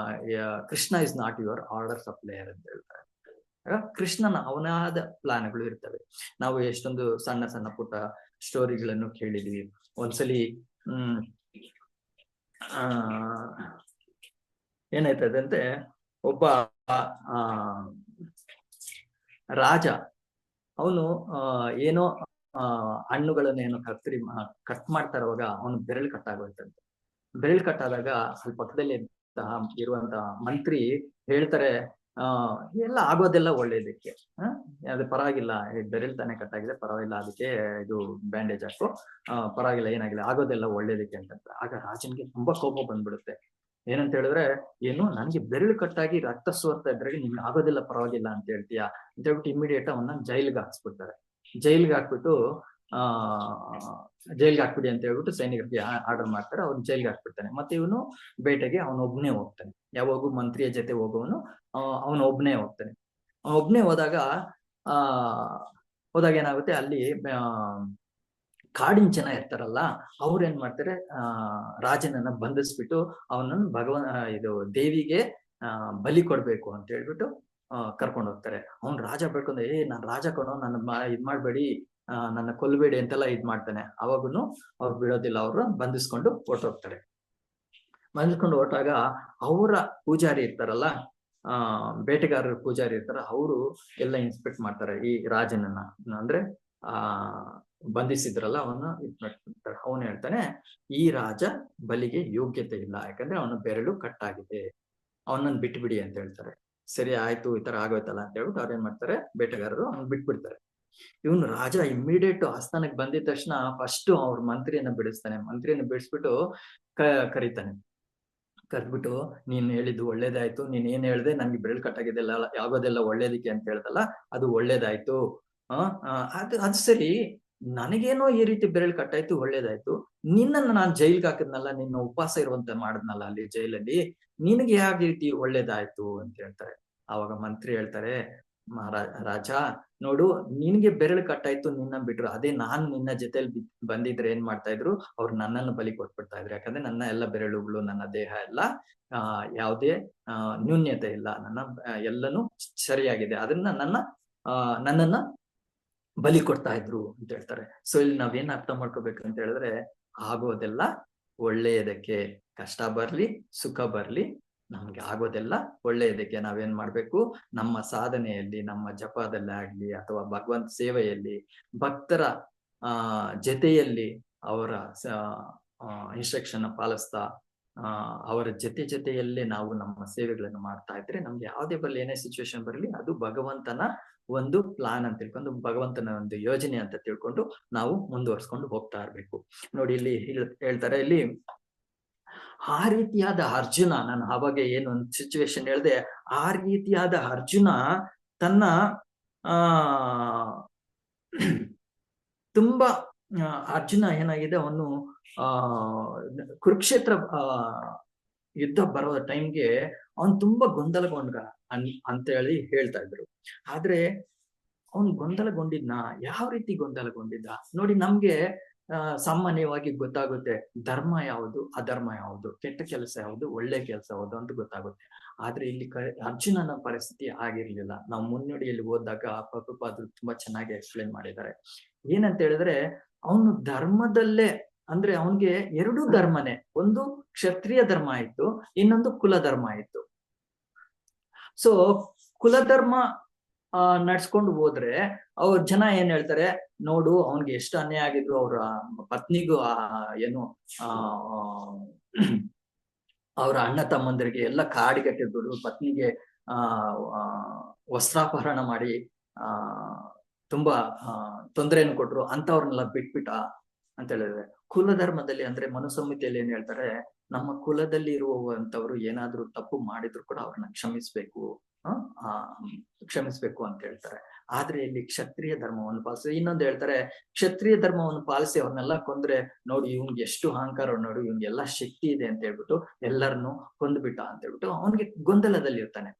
Krishna is not your order supplier ಅಂತ ಹೇಳ್ತಾರೆ. ಕೃಷ್ಣನ ಅವನಾದ ಪ್ಲಾನ್ಗಳು ಇರ್ತವೆ. ನಾವು ಎಷ್ಟೊಂದು ಸಣ್ಣ ಸಣ್ಣ ಪುಟ್ಟ ಸ್ಟೋರಿಗಳನ್ನು ಕೇಳಿದ್ವಿ. ಒಂದ್ಸಲಿ ಏನಾಯ್ತದಂತೆ, ಒಬ್ಬ ರಾಜ, ಅವನು ಏನೋ ಹಣ್ಣುಗಳನ್ನೇನೋ ಕಟ್ ಮಾಡ್ತಾ ಇರುವಾಗ ಅವನು ಬೆರಳು ಕಟ್ಟಾಗೋಯ್ತಂತೆ. ಬೆರಳು ಕಟ್ಟಾದಾಗ ಅಲ್ಲಿ ಪಕ್ಕದಲ್ಲಿ ಇರುವಂತ ಮಂತ್ರಿ ಹೇಳ್ತಾರೆ, ಎಲ್ಲ ಆಗೋದೆಲ್ಲ ಒಳ್ಳೇದಕ್ಕೆ, ಅದು ಪರವಾಗಿಲ್ಲ, ಬೆರಳು ತಾನೇ ಕಟ್ಟಾಗಿದೆ, ಪರವಾಗಿಲ್ಲ, ಅದಕ್ಕೆ ಇದು ಬ್ಯಾಂಡೇಜ್ ಹಾಕು, ಪರವಾಗಿಲ್ಲ, ಏನಾಗಿಲ್ಲ, ಆಗೋದೆಲ್ಲ ಒಳ್ಳೇದಕ್ಕೆ ಅಂತ. ಆಗ ರಾಜನ್ಗೆ ತುಂಬಾ ಕೋಪ ಬಂದ್ಬಿಡುತ್ತೆ. ಏನಂತ ಹೇಳಿದ್ರೆ, ಏನು ನನ್ಗೆ ಬೆರಳು ಕಟ್ಟಾಗಿ ರಕ್ತ ಸೋರ್ತಾ ಇದ್ರೆ ನಿಮ್ಗೆ ಆಗೋದಿಲ್ಲ, ಪರವಾಗಿಲ್ಲ ಅಂತ ಹೇಳ್ತೀಯಾ ಅಂತ ಹೇಳ್ಬಿಟ್ಟು ಇಮಿಡಿಯೇಟ್ ಅವನ್ನ ಜೈಲ್ಗೆ ಹಾಕ್ಸ್ಬಿಡ್ತಾರೆ. ಜೈಲ್ಗೆ ಹಾಕ್ಬಿಟ್ಟು ಜೈಲ್ಗೆ ಹಾಕ್ಬಿಡಿ ಅಂತ ಹೇಳ್ಬಿಟ್ಟು ಸೈನಿಕರಿಗೆ ಆರ್ಡರ್ ಮಾಡ್ತಾರೆ. ಅವ್ರು ಜೈಲ್ಗೆ ಹಾಕ್ಬಿಡ್ತಾನೆ. ಮತ್ತೆ ಇವನು ಬೇಟೆಗೆ ಅವನೊಬ್ನೇ ಹೋಗ್ತಾನೆ. ಯಾವಾಗೂ ಮಂತ್ರಿಯ ಜೊತೆ ಹೋಗೋವನು ಅವನೊಬ್ನೇ ಹೋಗ್ತಾನೆ. ಅವನೊಬ್ನೇ ಹೋದಾಗ ಏನಾಗುತ್ತೆ, ಅಲ್ಲಿ ಕಾಡಿನ ಜನ ಇರ್ತಾರಲ್ಲ, ಅವ್ರು ಏನ್ ಮಾಡ್ತಾರೆ, ರಾಜನನ್ನ ಬಂಧಿಸ್ಬಿಟ್ಟು ಅವನನ್ನು ಇದು ದೇವಿಗೆ ಬಲಿ ಕೊಡ್ಬೇಕು ಅಂತ ಹೇಳ್ಬಿಟ್ಟು ಕರ್ಕೊಂಡು ಹೋಗ್ತಾರೆ. ಅವ್ನ್ ರಾಜ ಬೇಡ್ಕೊಂಡು, ನಾನ್ ರಾಜ ಕಣೋ, ನನ್ನ ಇದ್ ಮಾಡ್ಬೇಡಿ, ನನ್ನ ಕೊಲ್ಬೇಡಿ ಅಂತೆಲ್ಲ ಇದ್ ಮಾಡ್ತಾನೆ. ಅವಾಗೂನು ಅವ್ರು ಬಿಡೋದಿಲ್ಲ, ಅವ್ರು ಬಂಧಿಸ್ಕೊಂಡು ಹೊರ್ಟೋಗ್ತಾರೆ. ಬಂಧಿಸ್ಕೊಂಡು ಹೊರಟಾಗ ಅವರ ಪೂಜಾರಿ ಇರ್ತಾರಲ್ಲ, ಬೇಟೆಗಾರರ ಪೂಜಾರಿ ಇರ್ತಾರ, ಅವರು ಎಲ್ಲ ಇನ್ಸ್ಪೆಕ್ಟ್ ಮಾಡ್ತಾರೆ ಈ ರಾಜನನ್ನ. ಅಂದ್ರೆ ಬಂಧಿಸಿದ್ರಲ್ಲ ಅವನ್ನ ಇಟ್ಬಿಡ್ತಾರೆ. ಅವನು ಹೇಳ್ತಾನೆ, ಈ ರಾಜ ಬಲಿಗೆ ಯೋಗ್ಯತೆ ಇಲ್ಲ, ಯಾಕಂದ್ರೆ ಅವನ ಬೆರಳು ಕಟ್ಟಾಗಿದೆ, ಅವನನ್ನ ಬಿಟ್ಬಿಡಿ ಅಂತ ಹೇಳ್ತಾರೆ. ಸರಿ ಆಯ್ತು, ಈ ತರ ಆಗೋಯ್ತಲ್ಲ ಅಂತ ಹೇಳ್ಬಿಟ್ಟು ಅವ್ರು ಏನ್ ಮಾಡ್ತಾರೆ, ಬೇಟೆಗಾರರು ಅವ್ನು ಬಿಟ್ಬಿಡ್ತಾರೆ. ಇವನು ರಾಜ ಇಮ್ಮಿಡಿಯೇಟ್ ಆಸ್ಥಾನಕ್ಕೆ ಬಂದಿದ ತಕ್ಷಣ ಫಸ್ಟ್ ಅವ್ರ ಮಂತ್ರಿಯನ್ನ ಬಿಡಿಸ್ತಾನೆ. ಮಂತ್ರಿಯನ್ನ ಬಿಡಿಸ್ಬಿಟ್ಟು ಕರೀತಾನೆ. ಕರ್ದ್ಬಿಟ್ಟು, ನೀನ್ ಹೇಳಿದ್ದು ಒಳ್ಳೇದಾಯ್ತು, ನೀನ್ ಏನ್ ಹೇಳ್ದೆ, ನನ್ಗೆ ಬೆರಳು ಕಟ್ಟಾಗಿದೆಲ್ಲ ಯಾಗೋದೆಲ್ಲ ಒಳ್ಳೇದಕ್ಕೆ ಅಂತ ಹೇಳ್ದಲ್ಲ, ಅದು ಒಳ್ಳೇದಾಯ್ತು. ಅದು ಸರಿ, ನನಗೇನೋ ಈ ರೀತಿ ಬೆರಳು ಕಟ್ಟಾಯ್ತು, ಒಳ್ಳೇದಾಯ್ತು. ನಿನ್ನನ್ನು ನಾನು ಜೈಲ್ಗೆ ಹಾಕಿದ್ನಲ್ಲ, ನಿನ್ನ ಉಪವಾಸ ಇರುವಂತ ಮಾಡಿದ್ನಲ್ಲ ಅಲ್ಲಿ ಜೈಲಲ್ಲಿ, ನಿನಗೆ ಯಾವ ರೀತಿ ಒಳ್ಳೇದಾಯ್ತು ಅಂತ ಹೇಳ್ತಾರೆ. ಆವಾಗ ಮಂತ್ರಿ ಹೇಳ್ತಾರೆ, ರಾಜ ನೋಡು, ನಿನ್ಗೆ ಬೆರಳು ಕಟ್ಟಾಯ್ತು, ನಿನ್ನ ಬಿಟ್ರು. ಅದೇ ನಾನ್ ನಿನ್ನ ಜೊತೆಲಿ ಬಂದಿದ್ರೆ ಏನ್ ಮಾಡ್ತಾ ಇದ್ರು, ಅವ್ರು ನನ್ನನ್ನು ಬಲಿ ಕೊಟ್ಬಿಡ್ತಾ ಇದ್ರು. ಯಾಕಂದ್ರೆ ನನ್ನ ಎಲ್ಲ ಬೆರಳುಗಳು, ನನ್ನ ದೇಹ ಎಲ್ಲ ಯಾವುದೇ ನ್ಯೂನ್ಯತೆ ಇಲ್ಲ, ನನ್ನ ಎಲ್ಲನೂ ಸರಿಯಾಗಿದೆ, ಅದನ್ನ ನನ್ನನ್ನ ಬಲಿ ಕೊಡ್ತಾ ಇದ್ರು ಅಂತ ಹೇಳ್ತಾರೆ. ಸೊ ಇಲ್ಲಿ ನಾವೇನ್ ಅರ್ಥ ಮಾಡ್ಕೋಬೇಕಂತ ಹೇಳಿದ್ರೆ, ಆಗೋದೆಲ್ಲ ಒಳ್ಳೆಯದಕ್ಕೆ. ಕಷ್ಟ ಬರ್ಲಿ ಸುಖ ಬರ್ಲಿ, ನಮ್ಗೆ ಆಗೋದೆಲ್ಲ ಒಳ್ಳೆಯದಕ್ಕೆ. ನಾವೇನ್ ಮಾಡ್ಬೇಕು, ನಮ್ಮ ಸಾಧನೆಯಲ್ಲಿ, ನಮ್ಮ ಜಪದಲ್ಲಿ ಆಗ್ಲಿ, ಅಥವಾ ಭಗವಂತ ಸೇವೆಯಲ್ಲಿ, ಭಕ್ತರ ಜೊತೆಯಲ್ಲಿ ಅವರ ಇನ್ಸ್ಟ್ರಕ್ಷನ್ ಪಾಲಿಸ್ತಾ ಅವರ ಜೊತೆಯಲ್ಲೇ ನಾವು ನಮ್ಮ ಸೇವೆಗಳನ್ನು ಮಾಡ್ತಾ ಇದ್ರೆ, ನಮ್ಗೆ ಯಾವುದೇ ಬರಲಿ, ಏನೇ ಸಿಚುವೇಶನ್ ಬರಲಿ, ಅದು ಭಗವಂತನ ಒಂದು ಪ್ಲಾನ್ ಅಂತ ತಿಳ್ಕೊಂಡು, ಭಗವಂತನ ಒಂದು ಯೋಜನೆ ಅಂತ ತಿಳ್ಕೊಂಡು ನಾವು ಮುಂದುವರ್ಸ್ಕೊಂಡು ಹೋಗ್ತಾ ಇರ್ಬೇಕು. ನೋಡಿ ಇಲ್ಲಿ ಹೇಳ್ತಾರೆ, ಇಲ್ಲಿ ಆ ರೀತಿಯಾದ ಅರ್ಜುನ, ನಾನು ಆವಾಗ ಏನು ಒಂದು ಸಿಚುವೇಶನ್ ಹೇಳ್ದೆ, ಆ ರೀತಿಯಾದ ಅರ್ಜುನ ತನ್ನ ತುಂಬಾ ಅರ್ಜುನ ಏನಾಗಿದೆ, ಅವನು ಕುರುಕ್ಷೇತ್ರ ಯುದ್ಧ ಬರೋ ಟೈಮ್ಗೆ ಅವನ್ ತುಂಬಾ ಗೊಂದಲಗೊಂಡ ಅಂತ ಹೇಳಿ ಹೇಳ್ತಾ ಇದ್ರು. ಆದ್ರೆ ಅವನ್ ಗೊಂದಲಗೊಂಡಿದ್ನ, ಯಾವ ರೀತಿ ಗೊಂದಲಗೊಂಡಿದ್ದ ನೋಡಿ, ನಮ್ಗೆ ಸಾಮಾನ್ಯವಾಗಿ ಗೊತ್ತಾಗುತ್ತೆ, ಧರ್ಮ ಯಾವುದು, ಅಧರ್ಮ ಯಾವುದು, ಕೆಟ್ಟ ಕೆಲಸ ಯಾವುದು, ಒಳ್ಳೆ ಕೆಲಸ ಯಾವುದು ಅಂತ ಗೊತ್ತಾಗುತ್ತೆ. ಆದ್ರೆ ಇಲ್ಲಿ ಅರ್ಜುನನ ಪರಿಸ್ಥಿತಿ ಆಗಿರ್ಲಿಲ್ಲ. ನಾವು ಮುನ್ನುಡಿಯಲ್ಲಿ ಓದಿದಾಗ ಪ್ರಭುಪಾದರು ತುಂಬಾ ಚೆನ್ನಾಗಿ ಎಕ್ಸ್ಪ್ಲೇನ್ ಮಾಡಿದ್ದಾರೆ. ಏನಂತ ಹೇಳಿದ್ರೆ, ಅವನು ಧರ್ಮದಲ್ಲೇ, ಅಂದ್ರೆ ಅವನ್ಗೆ ಎರಡೂ ಧರ್ಮನೇ, ಒಂದು ಕ್ಷತ್ರಿಯ ಧರ್ಮ ಇತ್ತು, ಇನ್ನೊಂದು ಕುಲ ಧರ್ಮ ಇತ್ತು. ಸೊ ಕುಲಧರ್ಮ ನಡ್ಸ್ಕೊಂಡು ಹೋದ್ರೆ ಅವ್ರ ಜನ ಏನ್ ಹೇಳ್ತಾರೆ, ನೋಡು ಅವನ್ಗೆ ಎಷ್ಟು ಅನ್ಯಾಯ ಆಗಿದ್ರು, ಅವ್ರ ಪತ್ನಿಗೂ ಏನು ಅವ್ರ ಅಣ್ಣ ತಮ್ಮಂದರಿಗೆ ಎಲ್ಲ ಕಾಡಿಗಟ್ಟಿದ್ರು, ಪತ್ನಿಗೆ ವಸ್ತ್ರಾಪಹರಣ ಮಾಡಿ ತುಂಬಾ ತೊಂದರೆಯನ್ನು ಕೊಟ್ರು, ಅಂತವ್ರನ್ನೆಲ್ಲ ಬಿಟ್ಬಿಟ್ಟ ಅಂತ ಹೇಳಿದ್ರೆ. ಕುಲಧರ್ಮದಲ್ಲಿ ಅಂದ್ರೆ ಮನುಸಂಹಿತೆಯಲ್ಲಿ ಏನ್ ಹೇಳ್ತಾರೆ, ನಮ್ಮ ಕುಲದಲ್ಲಿ ಇರುವಂತವ್ರು ಏನಾದ್ರೂ ತಪ್ಪು ಮಾಡಿದ್ರು ಕೂಡ ಅವ್ರನ್ನ ಕ್ಷಮಿಸ್ಬೇಕು ಅಂತ ಹೇಳ್ತಾರೆ. ಆದ್ರೆ ಇಲ್ಲಿ ಕ್ಷತ್ರಿಯ ಧರ್ಮವನ್ನು ಪಾಲಿಸಿ, ಇನ್ನೊಂದು ಹೇಳ್ತಾರೆ, ಕ್ಷತ್ರಿಯ ಧರ್ಮವನ್ನು ಪಾಲಿಸಿ ಅವ್ರನ್ನೆಲ್ಲ ಕೊಂದ್ರೆ, ನೋಡಿ ಇವ್ನ್ಗೆ ಎಷ್ಟು ಅಹಂಕಾರ, ನೋಡು ಇವ್ನ್ಗೆ ಎಲ್ಲಾ ಶಕ್ತಿ ಇದೆ ಅಂತ ಹೇಳ್ಬಿಟ್ಟು ಎಲ್ಲರನ್ನು ಕೊಂದ್ಬಿಟ್ಟ ಅಂತ ಹೇಳ್ಬಿಟ್ಟು ಅವನಿಗೆ ಗೊಂದಲದಲ್ಲಿ ಇರ್ತಾನೆ.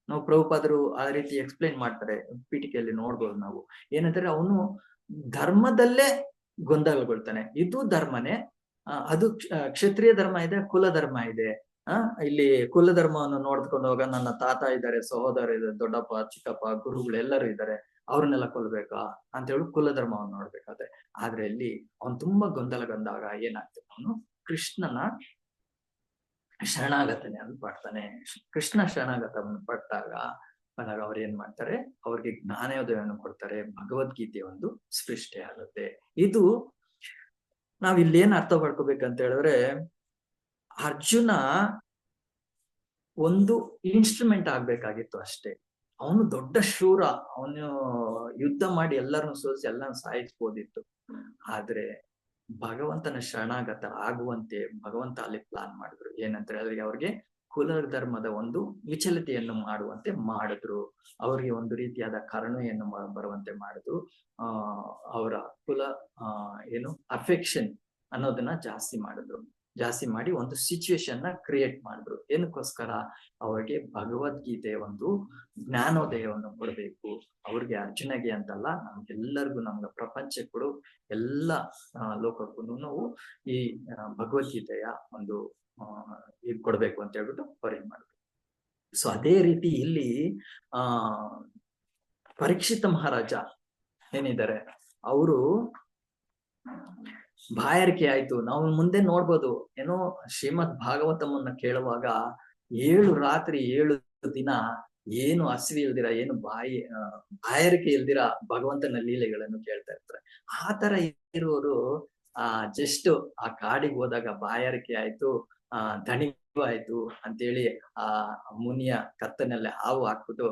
ನಾವು ಪ್ರಭುಪಾದರು ಆ ರೀತಿ ಎಕ್ಸ್ಪ್ಲೈನ್ ಮಾಡ್ತಾರೆ, ಪೀಠಿಕೆಯಲ್ಲಿ ನೋಡ್ಬೋದು ನಾವು. ಏನಂದ್ರೆ ಅವನು ಧರ್ಮದಲ್ಲೇ ಗೊಂದಲಗೊಳ್ತಾನೆ. ಇದು ಧರ್ಮನೇ, ಅದು ಕ್ಷತ್ರಿಯ ಧರ್ಮ ಇದೆ, ಕುಲ ಧರ್ಮ ಇದೆ. ಇಲ್ಲಿ ಕುಲ ಧರ್ಮವನ್ನು ನೋಡ್ಕೊಂಡು ಹೋಗ, ನನ್ನ ತಾತ ಇದ್ದಾರೆ, ಸಹೋದರ ಇದ್ದಾರೆ, ದೊಡ್ಡಪ್ಪ ಚಿಕ್ಕಪ್ಪ ಗುರುಗಳು ಎಲ್ಲರೂ ಇದ್ದಾರೆ, ಅವ್ರನ್ನೆಲ್ಲ ಕೊಲ್ಬೇಕಾ ಅಂತ ಹೇಳಿ ಕುಲ ಧರ್ಮವನ್ನು ನೋಡ್ಬೇಕಾದ್ರೆ. ಆದ್ರೆ ಇಲ್ಲಿ ಅವನು ತುಂಬಾ ಗೊಂದಲಗೊಂಡಾಗ ಏನಾಗ್ತದೆ, ಅವನು ಕೃಷ್ಣನ ಶರಣಾಗತನೆ ಅಂತ ಪಡ್ತಾನೆ. ಕೃಷ್ಣ ಶರಣಾಗತವನ್ನು ಪಟ್ಟಾಗ ಅವ್ರು ಏನ್ ಮಾಡ್ತಾರೆ, ಅವ್ರಿಗೆ ಜ್ಞಾನೋದಯವನ್ನು ಕೊಡ್ತಾರೆ, ಭಗವದ್ಗೀತೆ ಒಂದು ಸೃಷ್ಟಿ ಆಗುತ್ತೆ. ಇದು ನಾವ್ ಇಲ್ಲಿ ಏನ್ ಅರ್ಥ ಮಾಡ್ಕೋಬೇಕಂತ ಹೇಳಿದ್ರೆ, ಅರ್ಜುನ ಒಂದು ಇನ್ಸ್ಟ್ರೂಮೆಂಟ್ ಆಗ್ಬೇಕಾಗಿತ್ತು ಅಷ್ಟೇ. ಅವನು ದೊಡ್ಡ ಶೂರ, ಅವನು ಯುದ್ಧ ಮಾಡಿ ಎಲ್ಲರನ್ನು ಸೋಲಿಸಿ ಎಲ್ಲರನ್ನು ಸಾಯಿಸ್ಬೋದಿತ್ತು. ಆದ್ರೆ ಭಗವಂತನ ಶರಣಾಗತ ಆಗುವಂತೆ ಭಗವಂತ ಅಲ್ಲಿ ಪ್ಲಾನ್ ಮಾಡಿದ್ರು. ಏನಂತ ಹೇಳಿದ್ರೆ, ಅವ್ರಿಗೆ ಕುಲ ಧರ್ಮದ ಒಂದು ವಿಚಲತೆಯನ್ನು ಮಾಡುವಂತೆ ಮಾಡಿದ್ರು. ಅವರಿಗೆ ಒಂದು ರೀತಿಯಾದ ಕರುಣೆಯನ್ನು ಬರುವಂತೆ ಮಾಡಿದ್ರು. ಅವರ ಕುಲ ಏನು ಅಫೆಕ್ಷನ್ ಅನ್ನೋದನ್ನ ಜಾಸ್ತಿ ಮಾಡಿದ್ರು. ಜಾಸ್ತಿ ಮಾಡಿ ಒಂದು ಸಿಚುವೇಶನ್ ನ ಕ್ರಿಯೇಟ್ ಮಾಡಿದ್ರು. ಏನಕ್ಕೋಸ್ಕರ? ಅವರಿಗೆ ಭಗವದ್ಗೀತೆಯ ಒಂದು ಜ್ಞಾನೋದಯವನ್ನು ಕೊಡಬೇಕು. ಅವ್ರಿಗೆ ಅರ್ಜುನಗೆ ಅಂತಲ್ಲ, ನಮ್ಗೆಲ್ಲರಿಗೂ, ನಮ್ಗೆ ಪ್ರಪಂಚಕ್ಕೂ ಎಲ್ಲ ಲೋಕಕ್ಕೂ ನಾವು ಈ ಭಗವದ್ಗೀತೆಯ ಒಂದು ಇದು ಕೊಡ್ಬೇಕು ಅಂತ ಹೇಳ್ಬಿಟ್ಟು ಅವ್ರೇನ್ ಮಾಡಿದ್ರು. ಸೊ ಅದೇ ರೀತಿ ಇಲ್ಲಿ ಪರೀಕ್ಷಿತ ಮಹಾರಾಜ ಏನಿದ್ದಾರೆ, ಅವರು ಬಾಯಾರಿಕೆ ಆಯ್ತು. ನಾವು ಮುಂದೆ ನೋಡ್ಬೋದು, ಏನೋ ಶ್ರೀಮದ್ ಭಾಗವತಮನ್ನ ಕೇಳುವಾಗ 7 ರಾತ್ರಿ 7 ದಿನ ಏನು ಹಸಿವು ಇಲ್ದಿರ, ಏನು ಬಾಯಾರಿಕೆ ಇಲ್ದಿರ ಭಗವಂತನ ಲೀಲೆಗಳನ್ನು ಕೇಳ್ತಾ ಇರ್ತಾರೆ. ಆ ತರ ಇರುವವರು ಜಸ್ಟ್ ಆ ಕಾಡಿಗೆ ಹೋದಾಗ ಬಾಯಾರಿಕೆ ಆಯ್ತು, ದಣಿವಾಯ್ತು ಅಂತೇಳಿ ಆ ಮುನಿಯ ಕತ್ತನಲ್ಲಿ ಹಾವು ಹಾಕ್ಬಿಟ್ಟು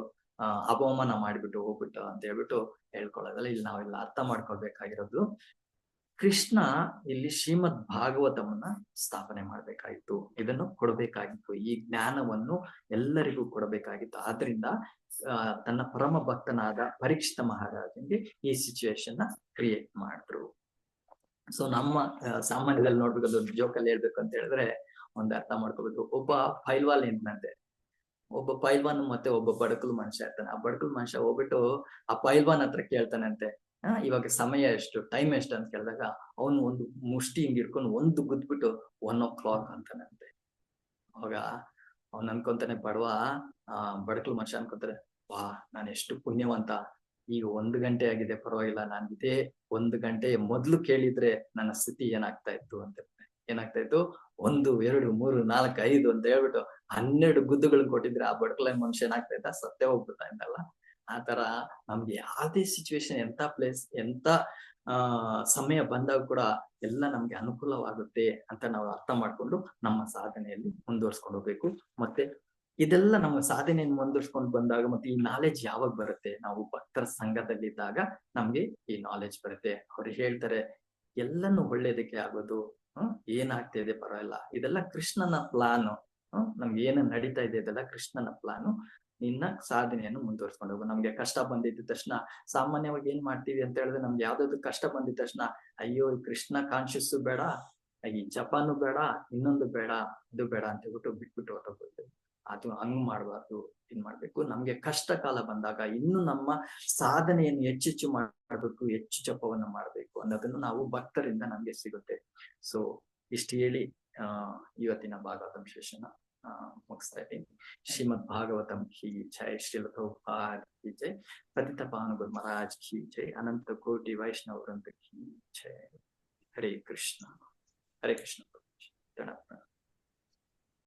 ಅಪಮಾನ ಮಾಡಿಬಿಟ್ಟು ಹೋಗ್ಬಿಟ್ಟು ಅಂತ ಹೇಳ್ಬಿಟ್ಟು ಹೇಳ್ಕೊಳ್ಳೋದಲ್ಲ. ಇಲ್ಲಿ ನಾವೆಲ್ಲ ಅರ್ಥ ಮಾಡ್ಕೊಳ್ಬೇಕಾಗಿರೋದು, ಕೃಷ್ಣ ಇಲ್ಲಿ ಶ್ರೀಮದ್ ಭಾಗವತವನ್ನ ಸ್ಥಾಪನೆ ಮಾಡ್ಬೇಕಾಗಿತ್ತು, ಇದನ್ನು ಕೊಡಬೇಕಾಗಿತ್ತು, ಈ ಜ್ಞಾನವನ್ನು ಎಲ್ಲರಿಗೂ ಕೊಡಬೇಕಾಗಿತ್ತು. ಆದ್ರಿಂದ ತನ್ನ ಪರಮ ಭಕ್ತನಾದ ಪರೀಕ್ಷಿತ ಮಹಾರಾಜನಿಗೆ ಈ ಸಿಚುವೇಶನ್ ನ ಕ್ರಿಯೇಟ್ ಮಾಡಿದ್ರು. ಸೊ ನಮ್ಮ ಸಾಮಾನ್ಯದಲ್ಲಿ ನೋಡ್ಬೇಕು, ಅದು ಜೋಕಲ್ಲಿ ಹೇಳ್ಬೇಕು ಅಂತ ಹೇಳಿದ್ರೆ ಒಂದ್ ಅರ್ಥ ಮಾಡ್ಕೋಬೇಕು. ಒಬ್ಬ ಪೈಲ್ವಾನ್ ಇದ್ದಂತೆ, ಒಬ್ಬ ಪೈಲ್ವಾನ್ ಮತ್ತೆ ಒಬ್ಬ ಬಡಕಲು ಮನುಷ್ಯ ಇರ್ತಾನೆ. ಆ ಬಡಕಲು ಮನುಷ್ಯ ಹೋಗ್ಬಿಟ್ಟು ಆ ಪೈಲ್ವಾನ್ ಹತ್ರ ಕೇಳ್ತಾನಂತೆ, ಇವಾಗ ಸಮಯ ಎಷ್ಟು, ಟೈಮ್ ಎಷ್ಟು ಅಂತ ಕೇಳಿದಾಗ ಅವನು ಒಂದು ಮುಷ್ಟಿ ಹಿಂಗ್ ಹಿಡ್ಕೊಂಡು ಒಂದು ಗುದ್ಬಿಟ್ಟು 1 o'clock ಅಂತಾನಂತೆ. ಅವಾಗ ಅವನ್ ಅನ್ಕೊಂತಾನೆ, ಬಡಕಲು ಮನುಷ್ಯ ಅನ್ಕೊಂತಾರೆ, ವಾ ನಾನು ಎಷ್ಟು ಪುಣ್ಯವಂತ, ಈಗ 1 ಗಂಟೆ ಆಗಿದೆ, ಪರವಾಗಿಲ್ಲ, ನಾನು ಇದೇ 1 ಗಂಟೆ ಮೊದ್ಲು ಕೇಳಿದ್ರೆ ನನ್ನ ಸ್ಥಿತಿ ಏನಾಗ್ತಾ ಇತ್ತು ಅಂತ. ಏನಾಗ್ತಾ ಇತ್ತು? 1, 2, 3, 4, 5 ಅಂತ ಹೇಳ್ಬಿಟ್ಟು 12 ಗುದ್ದುಗಳನ್ನ ಕೊಟ್ಟಿದ್ರೆ ಆ ಬಡಕಲ ಮನುಷ್ಯ ಏನಾಗ್ತಾ ಇದ್ದ? ಸತ್ತೇ ಹೋಗ್ಬಿಡ್ತಾ ಇದ್ದಲ್ಲ. ಆ ತರ ನಮ್ಗೆ ಯಾವ್ದೇ ಸಿಚುವೇಶನ್, ಎಂತ ಪ್ಲೇಸ್, ಎಂತ ಸಮಯ ಬಂದಾಗ ಕೂಡ ಎಲ್ಲ ನಮ್ಗೆ ಅನುಕೂಲವಾಗುತ್ತೆ ಅಂತ ನಾವು ಅರ್ಥ ಮಾಡ್ಕೊಂಡು ನಮ್ಮ ಸಾಧನೆಯಲ್ಲಿ ಮುಂದುವರ್ಸ್ಕೊಂಡು ಹೋಗ್ಬೇಕು. ಮತ್ತೆ ಇದೆಲ್ಲ ನಮ್ಮ ಸಾಧನೆಯನ್ನು ಮುಂದುವರ್ಸ್ಕೊಂಡು ಬಂದಾಗ, ಮತ್ತೆ ಈ ನಾಲೆಜ್ ಯಾವಾಗ ಬರುತ್ತೆ? ನಾವು ಭಕ್ತರ ಸಂಘದಲ್ಲಿದ್ದಾಗ ನಮ್ಗೆ ಈ ನಾಲೆಜ್ ಬರುತ್ತೆ. ಅವ್ರು ಹೇಳ್ತಾರೆ, ಎಲ್ಲಾನು ಒಳ್ಳೇದಕ್ಕೆ ಆಗೋದು, ಏನಾಗ್ತಾ ಇದೆ ಪರವಾಗಿಲ್ಲ, ಇದೆಲ್ಲ ಕೃಷ್ಣನ ಪ್ಲಾನು. ನಮ್ಗೆ ಏನು ನಡೀತಾ ಇದೆ ಇದೆಲ್ಲ ಕೃಷ್ಣನ ಪ್ಲಾನು. ನಿನ್ನ ಸಾಧನೆಯನ್ನು ಮುಂದುವರ್ಸ್ಕೊಂಡು ಹೋಗು. ನಮ್ಗೆ ಕಷ್ಟ ಬಂದಿದ್ದ ತಕ್ಷಣ ಸಾಮಾನ್ಯವಾಗಿ ಏನ್ ಮಾಡ್ತೀವಿ ಅಂತ ಹೇಳಿದ್ರೆ, ನಮ್ಗೆ ಯಾವ್ದಾದ್ರು ಕಷ್ಟ ಬಂದಿದ ತಕ್ಷಣ, ಅಯ್ಯೋ ಕೃಷ್ಣ ಕಾನ್ಶಿಯಸ್ ಬೇಡ, ಈ ಜಪಾನು ಬೇಡ, ಇನ್ನೊಂದು ಬೇಡ, ಇದು ಬೇಡ ಅಂತ ಹೇಳ್ಬಿಟ್ಟು ಬಿಟ್ಬಿಟ್ಟು ಹೊರಟೋಗ್ಬಿಡ್ತೀವಿ. ಅದು ಹಂಗ್ ಮಾಡ್ಬಾರ್ದು. ಏನ್ ಮಾಡ್ಬೇಕು? ನಮ್ಗೆ ಕಷ್ಟ ಕಾಲ ಬಂದಾಗ ಇನ್ನು ನಮ್ಮ ಸಾಧನೆಯನ್ನು ಹೆಚ್ಚೆಚ್ಚು ಮಾಡ್ಬೇಕು, ಹೆಚ್ಚು ಜಪವನ್ನು ಮಾಡ್ಬೇಕು ಅನ್ನೋದನ್ನು ನಾವು ಭಕ್ತರಿಂದ ನಮ್ಗೆ ಸಿಗುತ್ತೆ. ಸೊ ಇಷ್ಟು ಹೇಳಿ ಇವತ್ತಿನ ಭಾಗವತಂ ಸೆಷನ್ ಮುಗಿಸ್ತಾ ಇದ್ದೀನಿ. ಶ್ರೀಮದ್ ಭಾಗವತಂ ಕಿ ಜೈ, ಶ್ರೀಲ ಪ್ರಭುಪಾದ್ ಕಿ ಜೈ, ಪತಿತ ಪಾವನ ಗುರು ಮಹಾರಾಜ್ ಕಿ ಜೈ, ಅನಂತ ಕೋಟಿ ವೈಷ್ಣವ ವೃಂದ ಕಿ ಜೈ. ಹರೇ ಕೃಷ್ಣ. ಹರೇ ಕೃಷ್ಣ.